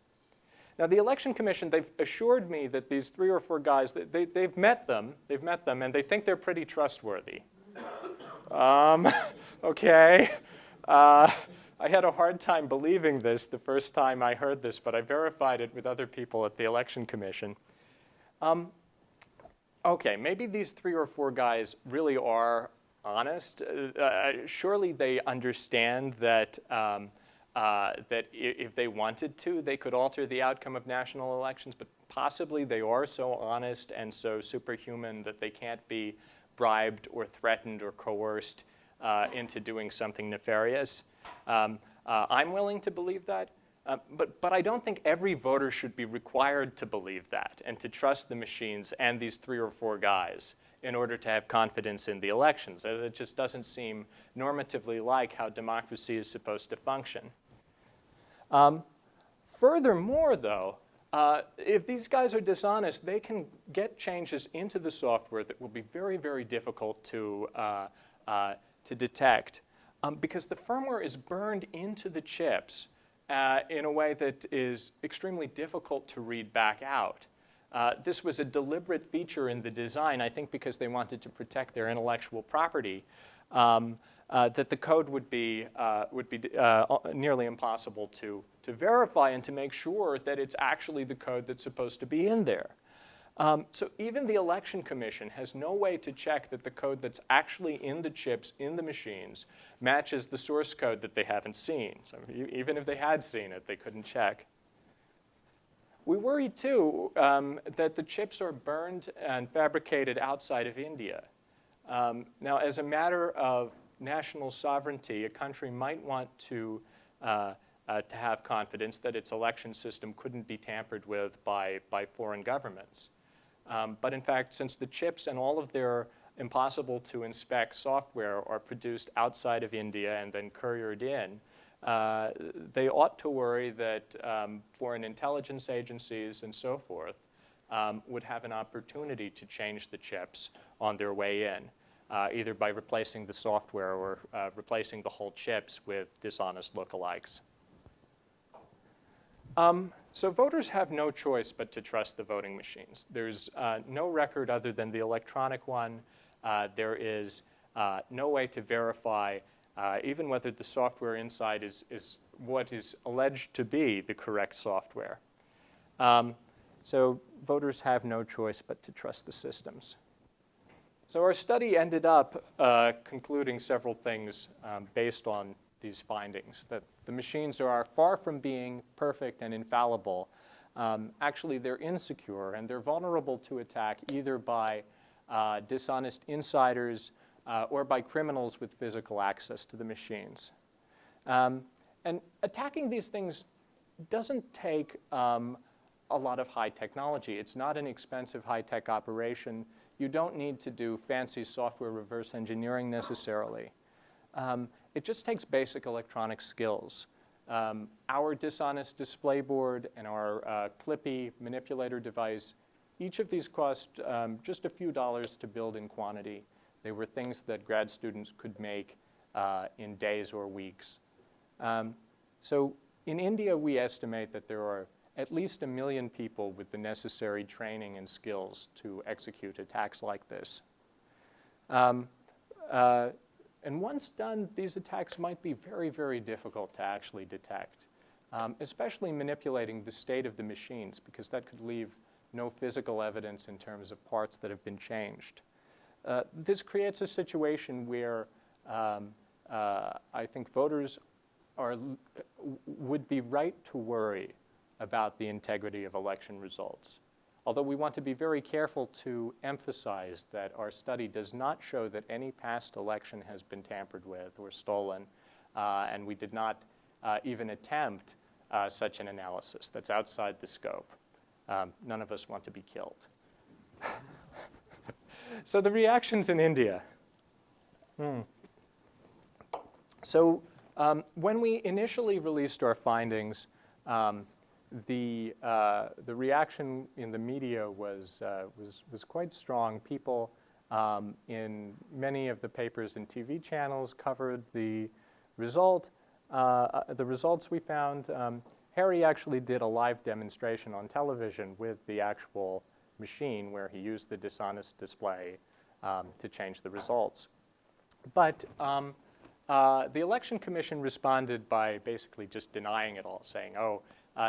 Now, the Election Commission, they've assured me that these 3 or 4 guys, they've met them, and they think they're pretty trustworthy. Okay. I had a hard time believing this the first time I heard this, but I verified it with other people at the Election Commission. Okay, maybe these 3 or 4 guys really are honest. Surely they understand that, that if they wanted to, they could alter the outcome of national elections, but possibly they are so honest and so superhuman that they can't be bribed or threatened or coerced into doing something nefarious. I'm willing to believe that, but I don't think every voter should be required to believe that and to trust the machines and these 3 or 4 guys in order to have confidence in the elections. It just doesn't seem normatively like how democracy is supposed to function. Furthermore, though, if these guys are dishonest, they can get changes into the software that will be very, very difficult to detect because the firmware is burned into the chips in a way that is extremely difficult to read back out. This was a deliberate feature in the design, I think because they wanted to protect their intellectual property, that the code would be nearly impossible to verify and to make sure that it's actually the code that's supposed to be in there. So even the Election Commission has no way to check that the code that's actually in the chips, in the machines, matches the source code that they haven't seen. So even if they had seen it, they couldn't check. We worry, too, that the chips are burned and fabricated outside of India. Now, as a matter of national sovereignty, a country might want to have confidence that its election system couldn't be tampered with by foreign governments. But in fact, since the chips and all of their impossible-to-inspect software are produced outside of India and then couriered in, they ought to worry that foreign intelligence agencies and so forth would have an opportunity to change the chips on their way in, either by replacing the software or replacing the whole chips with dishonest lookalikes. So voters have no choice but to trust the voting machines. There's no record other than the electronic one. There is no way to verify even whether the software inside is what is alleged to be the correct software. So voters have no choice but to trust the systems. So our study ended up concluding several things based on these findings, that the machines are far from being perfect and infallible. Actually, they're insecure and they're vulnerable to attack either by dishonest insiders or by criminals with physical access to the machines. And attacking these things doesn't take a lot of high technology. It's not an expensive high-tech operation. You don't need to do fancy software reverse engineering necessarily. It just takes basic electronic skills. Our dishonest display board and our Clippy manipulator device, each of these cost just a few dollars to build in quantity. They were things that grad students could make in days or weeks. So in India, we estimate that there are at least 1 million people with the necessary training and skills to execute attacks like this. And once done, these attacks might be very, very difficult to actually detect, especially manipulating the state of the machines, because that could leave no physical evidence in terms of parts that have been changed. This creates a situation where I think voters would be right to worry about the integrity of election results. Although we want to be very careful to emphasize that our study does not show that any past election has been tampered with or stolen, and we did not even attempt such an analysis. That's outside the scope. None of us want to be killed. So the reactions in India. So when we initially released our findings, the reaction in the media was quite strong. People in many of the papers and TV channels covered the results we found. Hari actually did a live demonstration on television with the actual machine where he used the dishonest display to change the results. But The Election Commission responded by basically just denying it all, saying, oh,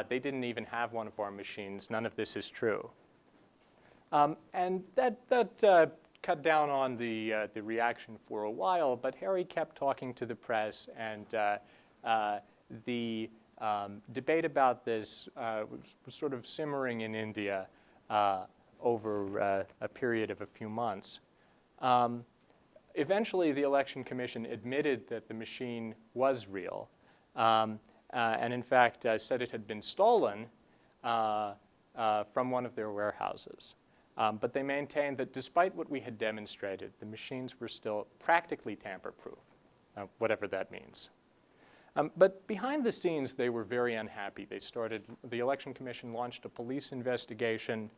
they didn't even have one of our machines. None of this is true. And that cut down on the reaction for a while, but Hari kept talking to the press, and the debate about this was sort of simmering in India over a period of a few months. Eventually, the Election Commission admitted that the machine was real, and in fact said it had been stolen from one of their warehouses. But they maintained that despite what we had demonstrated, the machines were still practically tamper-proof, whatever that means. But behind the scenes, they were very unhappy. The Election Commission launched a police investigation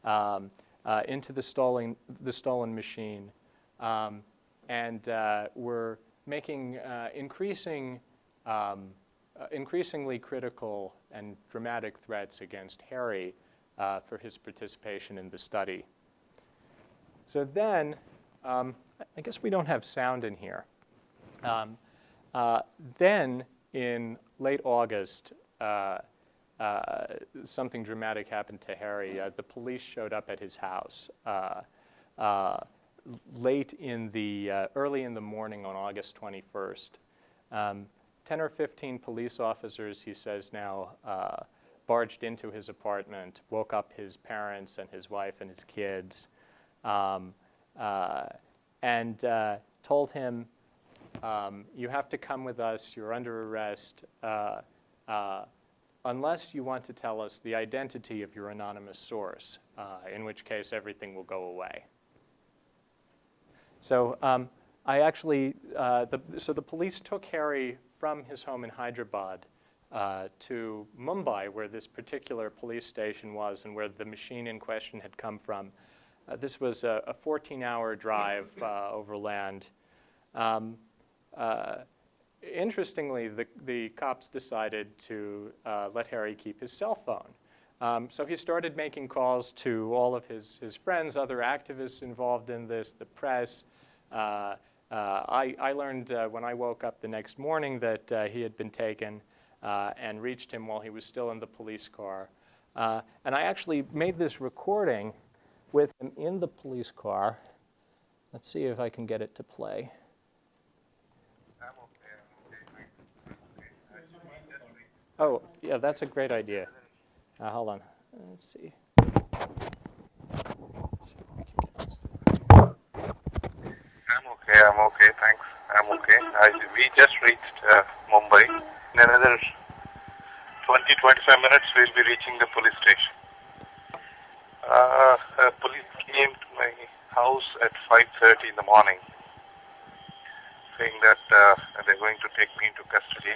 into the stolen machine, and were making increasingly critical and dramatic threats against Hari for his participation in the study. So then, I guess we don't have sound in here. Then, in late August, something dramatic happened to Hari. The police showed up at his house early in the morning on August 21st. 10 or 15 police officers, he says now, barged into his apartment, woke up his parents and his wife and his kids, and told him, you have to come with us, you're under arrest, unless you want to tell us the identity of your anonymous source, in which case everything will go away. So so the police took Hari from his home in Hyderabad to Mumbai, where this particular police station was and where the machine in question had come from. This was a 14-hour drive over land. Interestingly, the cops decided to let Hari keep his cell phone. So he started making calls to all of his friends, other activists involved in this, the press. I learned when I woke up the next morning that he had been taken and reached him while he was still in the police car. And I actually made this recording with him in the police car. Let's see if I can get it to play. Oh, yeah, that's a great idea. Hold on. Let's see. I'm okay, thanks. I'm okay. We just reached Mumbai. In another 20-25 minutes, we'll be reaching the police station. Police came to my house at 5:30 in the morning, saying that they're going to take me into custody,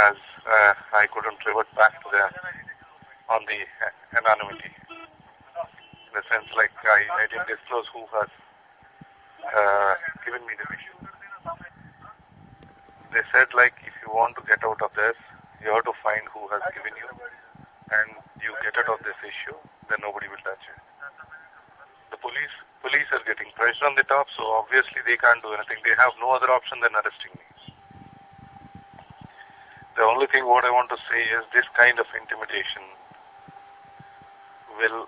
as I couldn't revert back to them on the anonymity. In the sense, like I didn't disclose who has given me the mission. They said, like, if you want to get out of this, you have to find who has given you, and you get out of this issue, then nobody will touch you. The police are getting pressure on the top, so obviously they can't do anything. They have no other option than arresting me. The only thing what I want to say is this kind of intimidation will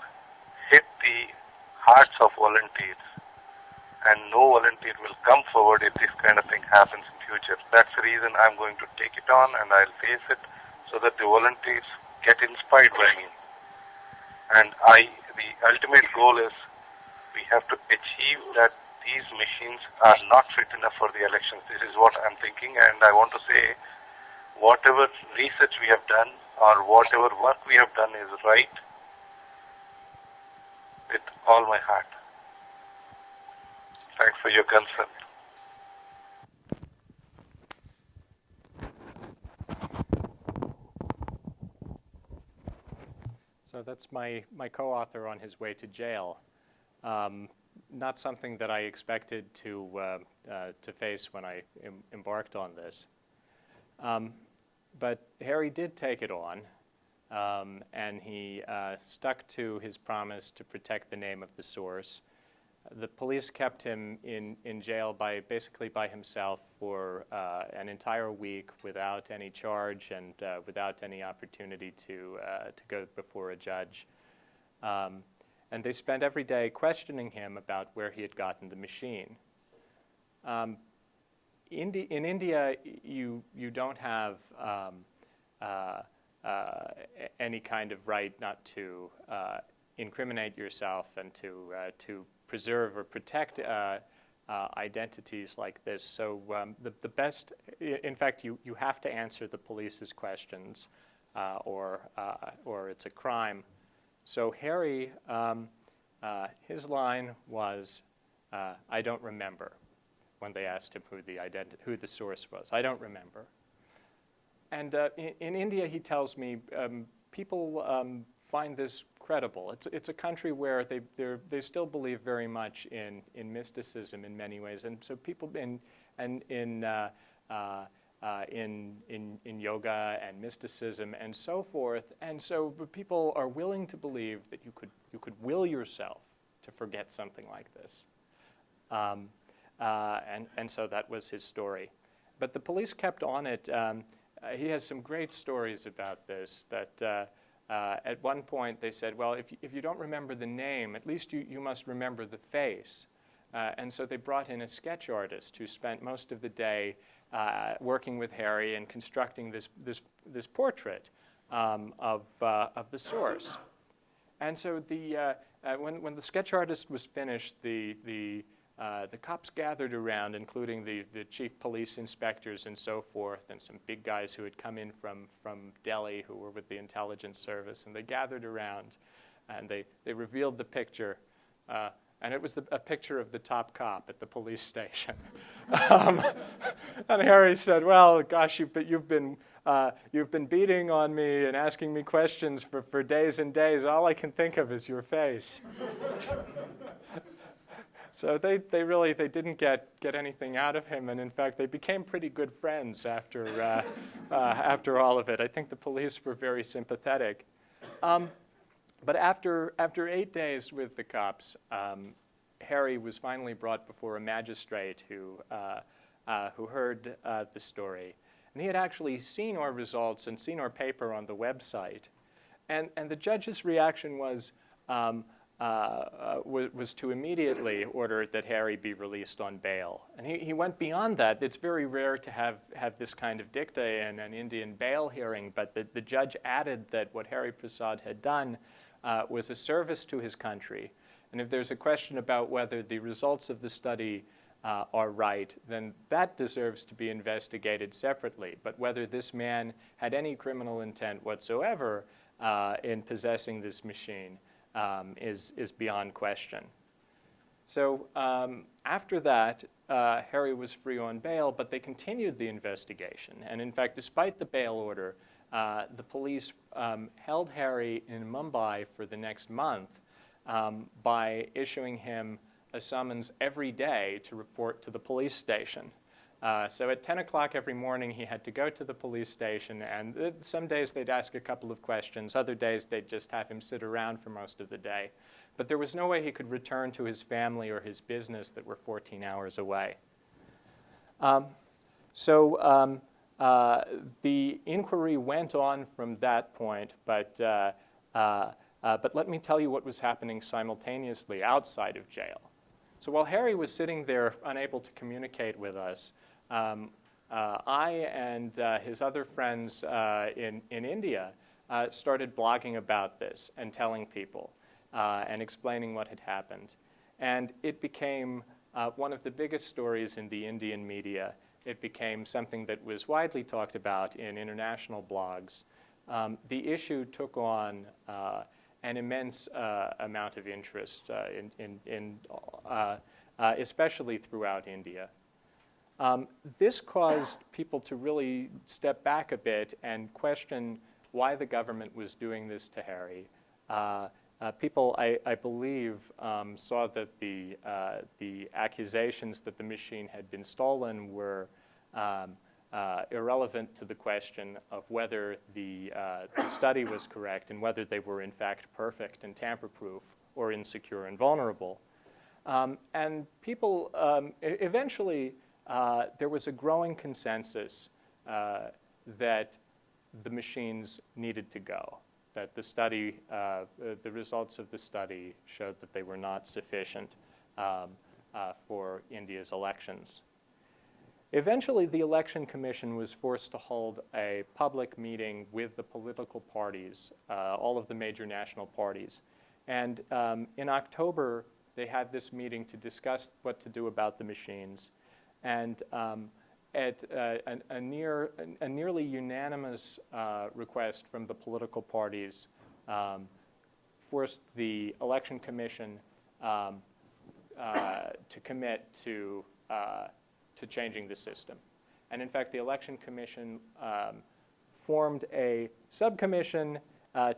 hit the hearts of volunteers, and no volunteer will come forward if this kind of thing happens in future. That's the reason I'm going to take it on, and I'll face it so that the volunteers get inspired by me. And the ultimate goal is we have to achieve that these machines are not fit enough for the elections. This is what I'm thinking, and I want to say whatever research we have done or whatever work we have done is right with all my heart. Thanks for your concern. So that's my co-author on his way to jail. Not something that I expected to face when I embarked on this. But Hari did take it on, and he stuck to his promise to protect the name of the source. the police kept him in jail basically by himself for an entire week without any charge and without any opportunity to go before a judge. And they spent every day questioning him about where he had gotten the machine. In India, you don't have any kind of right not to incriminate yourself and to preserve or protect identities like this. So the best, in fact, you have to answer the police's questions, or it's a crime. So Hari, his line was, "I don't remember," when they asked him who the source was. "I don't remember." And in India, he tells me, people find this credible. It's a country where they still believe very much in mysticism in many ways, and so people in yoga and mysticism and so forth, and so people are willing to believe that you could will yourself to forget something like this, and so that was his story. But the police kept on it. He has some great stories about this, that at one point they said, well, if you don't remember the name, at least you must remember the face. And so they brought in a sketch artist who spent most of the day working with Hari and constructing this portrait of the source. And so when the sketch artist was finished, the cops gathered around, including the chief police inspectors and so forth, and some big guys who had come in from Delhi who were with the intelligence service, and they gathered around, and they revealed the picture, and it was a picture of the top cop at the police station. And Hari said, "Well, gosh, you've been beating on me and asking me questions for days and days. All I can think of is your face." So they didn't get anything out of him, and in fact they became pretty good friends after all of it. I think the police were very sympathetic. But after 8 days with the cops, Hari was finally brought before a magistrate who heard the story, and he had actually seen our results and seen our paper on the website, and the judge's reaction was to immediately order that Hari be released on bail. And he went beyond that. It's very rare to have this kind of dicta in an Indian bail hearing, but the judge added that what Hari Prasad had done was a service to his country. And if there's a question about whether the results of the study are right, then that deserves to be investigated separately. But whether this man had any criminal intent whatsoever in possessing this machine is beyond question. So after that, Hari was free on bail, but they continued the investigation. And in fact, despite the bail order, the police held Hari in Mumbai for the next month by issuing him a summons every day to report to the police station. So at 10 o'clock every morning, he had to go to the police station, and some days they'd ask a couple of questions. Other days they'd just have him sit around for most of the day. But there was no way he could return to his family or his business that were 14 hours away. So the inquiry went on from that point, but let me tell you what was happening simultaneously outside of jail. So while Hari was sitting there unable to communicate with us, I and his other friends in India started blogging about this and telling people and explaining what had happened. And it became one of the biggest stories in the Indian media. It became something that was widely talked about in international blogs. The issue took on an immense amount of interest, especially throughout India. This caused people to really step back a bit and question why the government was doing this to Hari. People, I believe, saw that the accusations that the machine had been stolen were irrelevant to the question of whether the study was correct and whether they were in fact perfect and tamper-proof or insecure and vulnerable. And people, eventually, there was a growing consensus that the machines needed to go, that the study, the results of the study showed that they were not sufficient for India's elections. Eventually, the Election Commission was forced to hold a public meeting with the political parties, all of the major national parties. And in October, they had this meeting to discuss what to do about the machines. And at a nearly unanimous request from the political parties forced the Election Commission to commit to changing the system. And in fact, the Election Commission formed a subcommission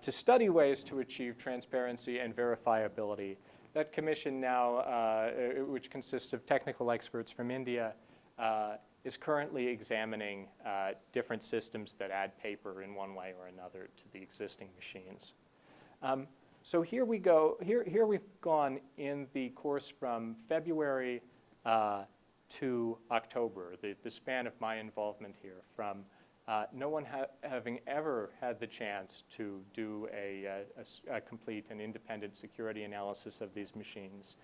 to study ways to achieve transparency and verifiability. That commission now, which consists of technical experts from India, is currently examining different systems that add paper in one way or another to the existing machines. So here we go. Here we've gone in the course from February to October, the span of my involvement here, from no one having ever had the chance to do a complete and independent security analysis of these machines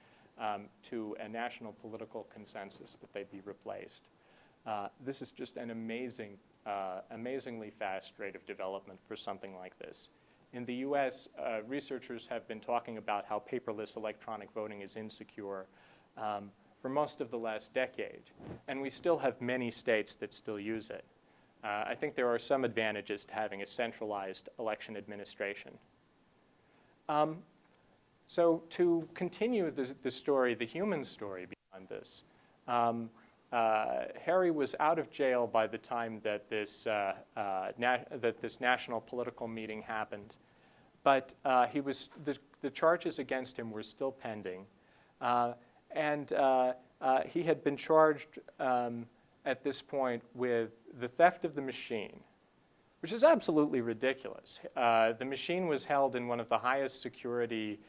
to a national political consensus that they be replaced. This is just an amazingly fast rate of development for something like this. In the US, researchers have been talking about how paperless electronic voting is insecure for most of the last decade, and we still have many states that still use it. I think there are some advantages to having a centralized election administration. So to continue the story, the human story behind this, Hari was out of jail by the time that this national political meeting happened, but the charges against him were still pending, and he had been charged at this point with the theft of the machine, which is absolutely ridiculous. The machine was held in one of the highest security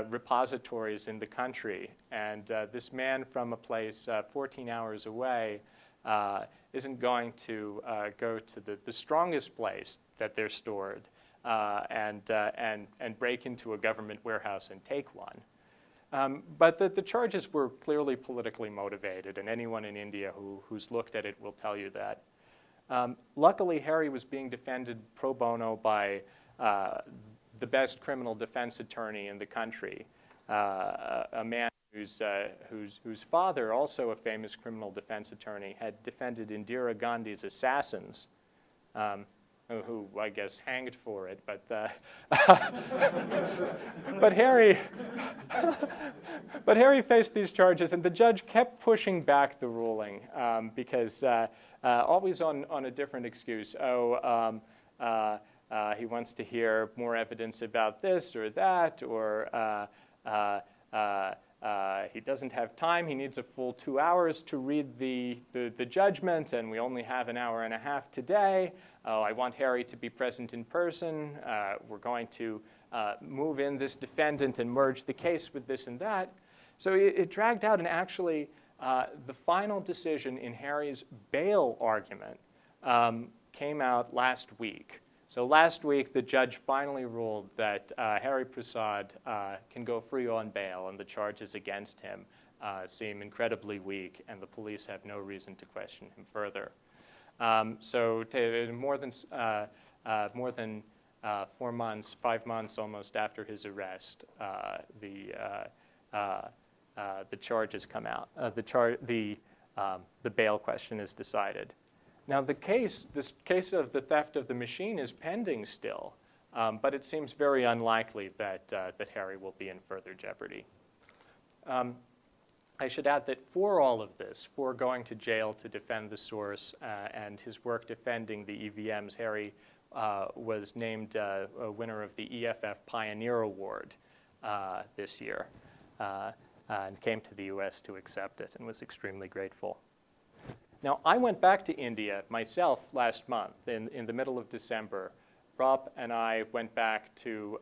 repositories in the country, and this man from a place 14 hours away isn't going to go to the strongest place that they're stored and break into a government warehouse and take one. But the charges were clearly politically motivated, and anyone in India who's looked at it will tell you that. Luckily, Hari was being defended pro bono by the best criminal defense attorney in the country, a man whose father, also a famous criminal defense attorney, had defended Indira Gandhi's assassins, who I guess hanged for it, but Hari faced these charges, and the judge kept pushing back the ruling because always on a different excuse. He wants to hear more evidence about this or that, or he doesn't have time. He needs a full 2 hours to read the judgment, and we only have an hour and a half today. Oh, I want Hari to be present in person. We're going to move in this defendant and merge the case with this and that. So it dragged out, and actually the final decision in Hari's bail argument came out last week. So last week, the judge finally ruled that Hari Prasad can go free on bail, and the charges against him seem incredibly weak, and the police have no reason to question him further. So more than 4 months, 5 months almost after his arrest, the charges come out. The bail question is decided. Now, this case of the theft of the machine is pending still, but it seems very unlikely that Hari will be in further jeopardy. I should add that for all of this, for going to jail to defend the source and his work defending the EVMs, Hari was named a winner of the EFF Pioneer Award this year and came to the US to accept it and was extremely grateful. Now, I went back to India myself last month in the middle of December. Rob and I went back to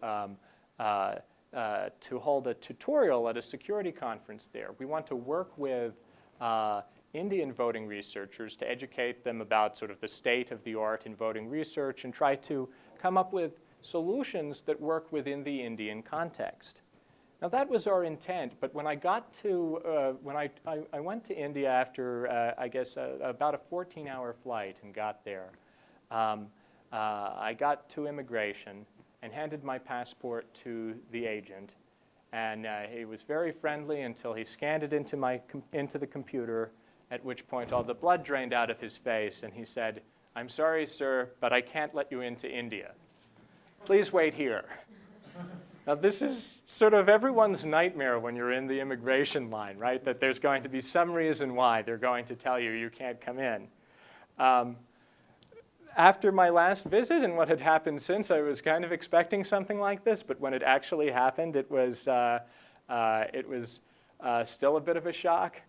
to hold a tutorial at a security conference there. We want to work with Indian voting researchers to educate them about sort of the state of the art in voting research and try to come up with solutions that work within the Indian context. Now that was our intent, but when I got to, when I went to India after, I guess, about a 14-hour flight and got there, I got to immigration and handed my passport to the agent, and he was very friendly until he scanned it into the computer, at which point all the blood drained out of his face, and he said, "I'm sorry, sir, but I can't let you into India. Please wait here." Now, this is sort of everyone's nightmare when you're in the immigration line, right? That there's going to be some reason why they're going to tell you you can't come in. After my last visit and what had happened since, I was kind of expecting something like this, but when it actually happened, it was still a bit of a shock.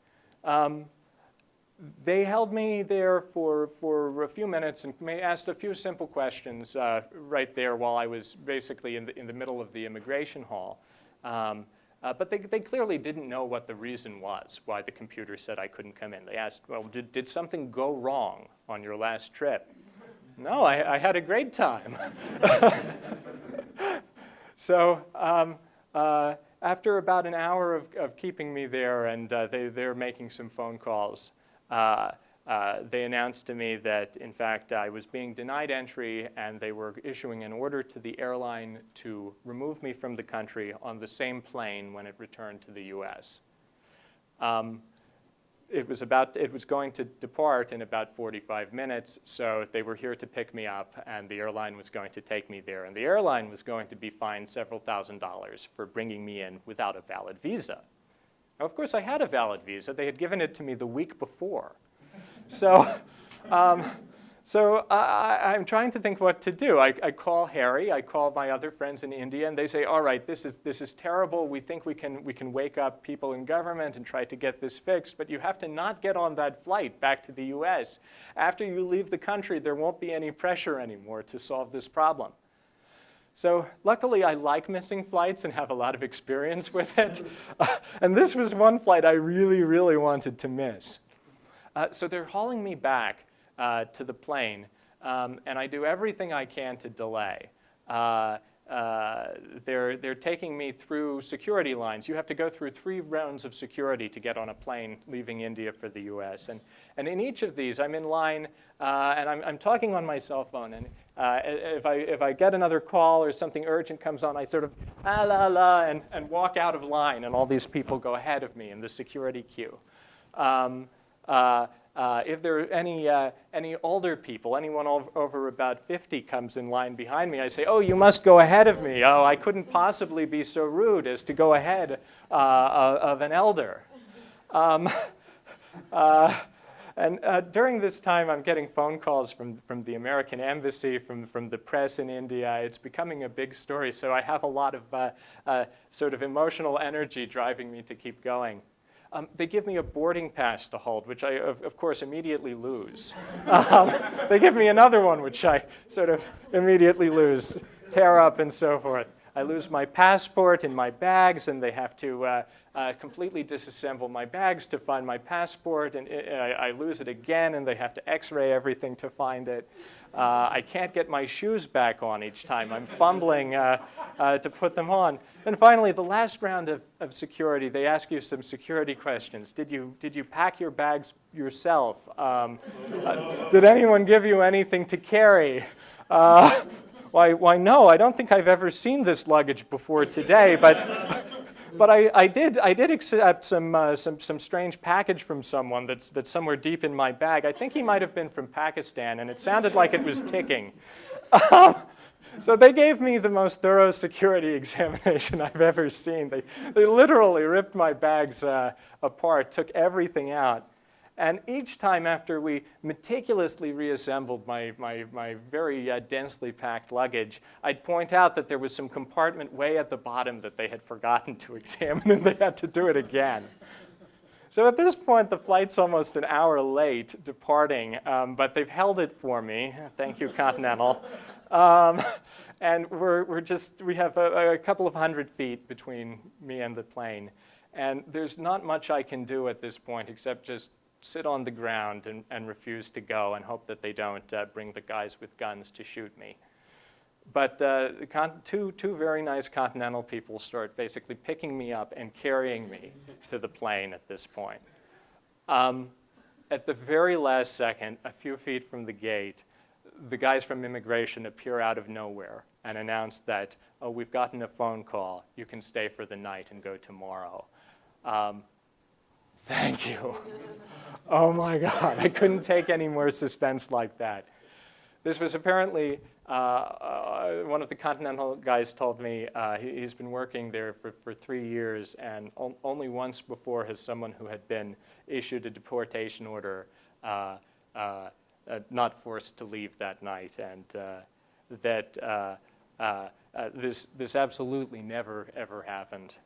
They held me there for a few minutes and asked a few simple questions right there while I was basically in the middle of the immigration hall. But they clearly didn't know what the reason was why the computer said I couldn't come in. They asked, well, did something go wrong on your last trip? No, I had a great time. So after about an hour of keeping me there, and they were making some phone calls, they announced to me that, in fact, I was being denied entry, and they were issuing an order to the airline to remove me from the country on the same plane when it returned to the US. It was going to depart in about 45 minutes, so they were here to pick me up, and the airline was going to take me there. And the airline was going to be fined several $1,000s for bringing me in without a valid visa. Now, of course, I had a valid visa. They had given it to me the week before. So, I'm trying to think what to do. I call Harry. I call my other friends in India, and they say, "All right, this is terrible. We think we can wake up people in government and try to get this fixed, but you have to not get on that flight back to the US. After you leave the country, there won't be any pressure anymore to solve this problem." So luckily, I like missing flights and have a lot of experience with it. And this was one flight I really, really wanted to miss. So they're hauling me back to the plane, and I do everything I can to delay. They're taking me through security lines. You have to go through 3 rounds of security to get on a plane leaving India for the US. And in each of these, I'm in line, and I'm talking on my cell phone. And if I get another call or something urgent comes on, I sort of and walk out of line, and all these people go ahead of me in the security queue. If there are any older people, anyone over about 50 comes in line behind me, I say, "Oh, you must go ahead of me. Oh, I couldn't possibly be so rude as to go ahead of an elder." And during this time, I'm getting phone calls from the American embassy, from the press in India. It's becoming a big story, so I have a lot of sort of emotional energy driving me to keep going. They give me a boarding pass to hold, which I, of course, immediately lose. They give me another one, which I sort of immediately lose, tear up, and so forth. I lose my passport in my bags, and they have to completely disassemble my bags to find my passport, and I lose it again, and they have to x-ray everything to find it. I can't get my shoes back on each time. I'm fumbling to put them on. And finally, the last round of security, they ask you some security questions. Did you pack your bags yourself? Did anyone give you anything to carry? Why, no, I don't think I've ever seen this luggage before today, but I did accept some strange package from someone that's somewhere deep in my bag. I think he might have been from Pakistan, and it sounded like it was ticking. So they gave me the most thorough security examination I've ever seen. They literally ripped my bags apart, took everything out. And each time after we meticulously reassembled my very densely packed luggage, I'd point out that there was some compartment way at the bottom that they had forgotten to examine, and they had to do it again. So at this point, the flight's almost an hour late departing, but they've held it for me. Thank you, Continental. And we have a couple of 100 feet between me and the plane. And there's not much I can do at this point except just sit on the ground and refuse to go and hope that they don't bring the guys with guns to shoot me. But two very nice Continental people start basically picking me up and carrying me to the plane at this point. At the very last second, a few feet from the gate, the guys from immigration appear out of nowhere and announce that, oh, we've gotten a phone call. You can stay for the night and go tomorrow. Thank you. Oh my God, I couldn't take any more suspense like that. This was apparently, one of the Continental guys told me he's been working there for 3 years, and only once before has someone who had been issued a deportation order not forced to leave that night, and this absolutely never ever happened.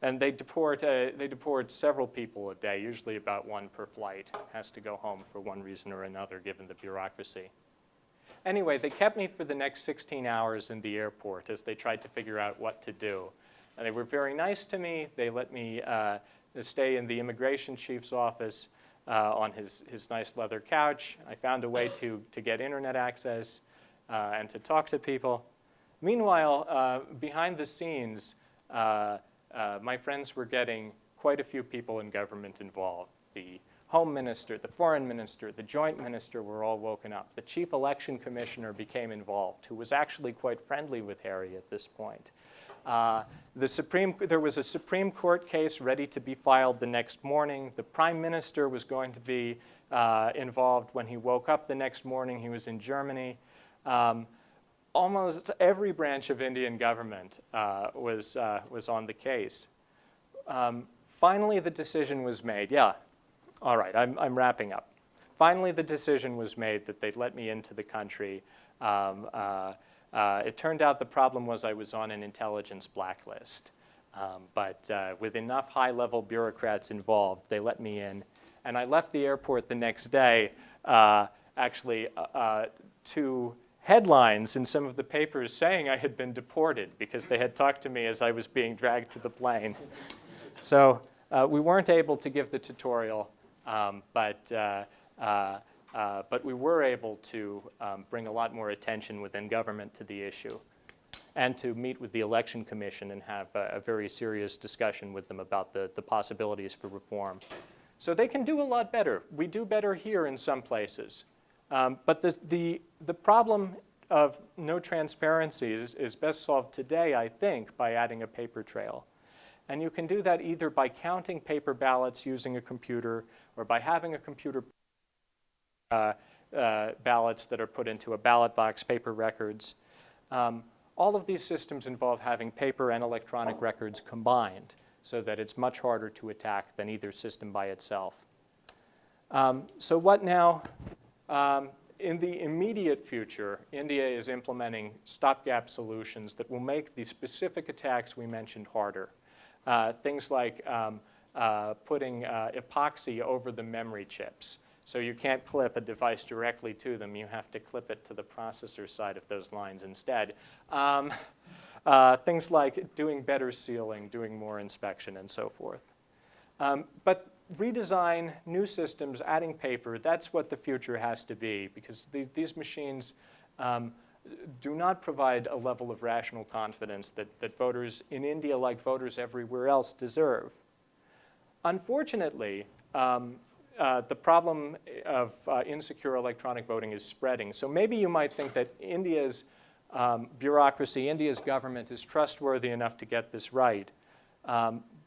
And they deport several people a day, usually about one per flight. Has to go home for one reason or another, given the bureaucracy. Anyway, they kept me for the next 16 hours in the airport as they tried to figure out what to do. And they were very nice to me. They let me stay in the immigration chief's office on his nice leather couch. I found a way to get internet access and to talk to people. Meanwhile, behind the scenes, my friends were getting quite a few people in government involved. The Home Minister, the Foreign Minister, the Joint Minister were all woken up. The Chief Election Commissioner became involved, who was actually quite friendly with Hari at this point. There was a Supreme Court case ready to be filed the next morning. The Prime Minister was going to be involved when he woke up the next morning. He was in Germany. Almost every branch of Indian government was on the case. Finally, the decision was made. Yeah, all right, I'm wrapping up. Finally, the decision was made that they'd let me into the country. It turned out the problem was I was on an intelligence blacklist. But with enough high-level bureaucrats involved, they let me in. And I left the airport the next day, actually, to headlines in some of the papers saying I had been deported because they had talked to me as I was being dragged to the plane. So we weren't able to give the tutorial, but we were able to bring a lot more attention within government to the issue and to meet with the Election Commission and have a very serious discussion with them about the possibilities for reform. So they can do a lot better. We do better here in some places. But the problem of no transparency is best solved today, I think, by adding a paper trail. And you can do that either by counting paper ballots using a computer or by having a computer ballots that are put into a ballot box, paper records. All of these systems involve having paper and electronic records combined so that it's much harder to attack than either system by itself. So what now? In the immediate future, India is implementing stopgap solutions that will make the specific attacks we mentioned harder. Things like putting epoxy over the memory chips. So you can't clip a device directly to them. You have to clip it to the processor side of those lines instead. Things like doing better sealing, doing more inspection, and so forth. But redesign, new systems, adding paper, that's what the future has to be, because these machines do not provide a level of rational confidence that voters in India, like voters everywhere else, deserve. Unfortunately, the problem of insecure electronic voting is spreading. So maybe you might think that India's bureaucracy, India's government is trustworthy enough to get this right.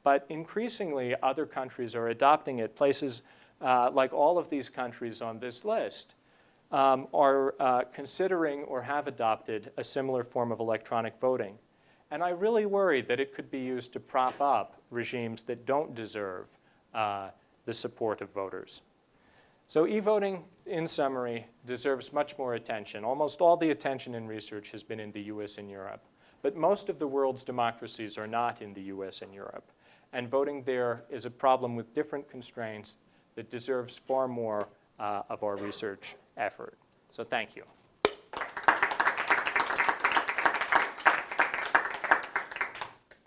But increasingly, other countries are adopting it. Places like all of these countries on this list are considering or have adopted a similar form of electronic voting. And I really worry that it could be used to prop up regimes that don't deserve the support of voters. So e-voting, in summary, deserves much more attention. Almost all the attention in research has been in the US and Europe. But most of the world's democracies are not in the US and Europe. And voting there is a problem with different constraints that deserves far more of our research effort. So thank you.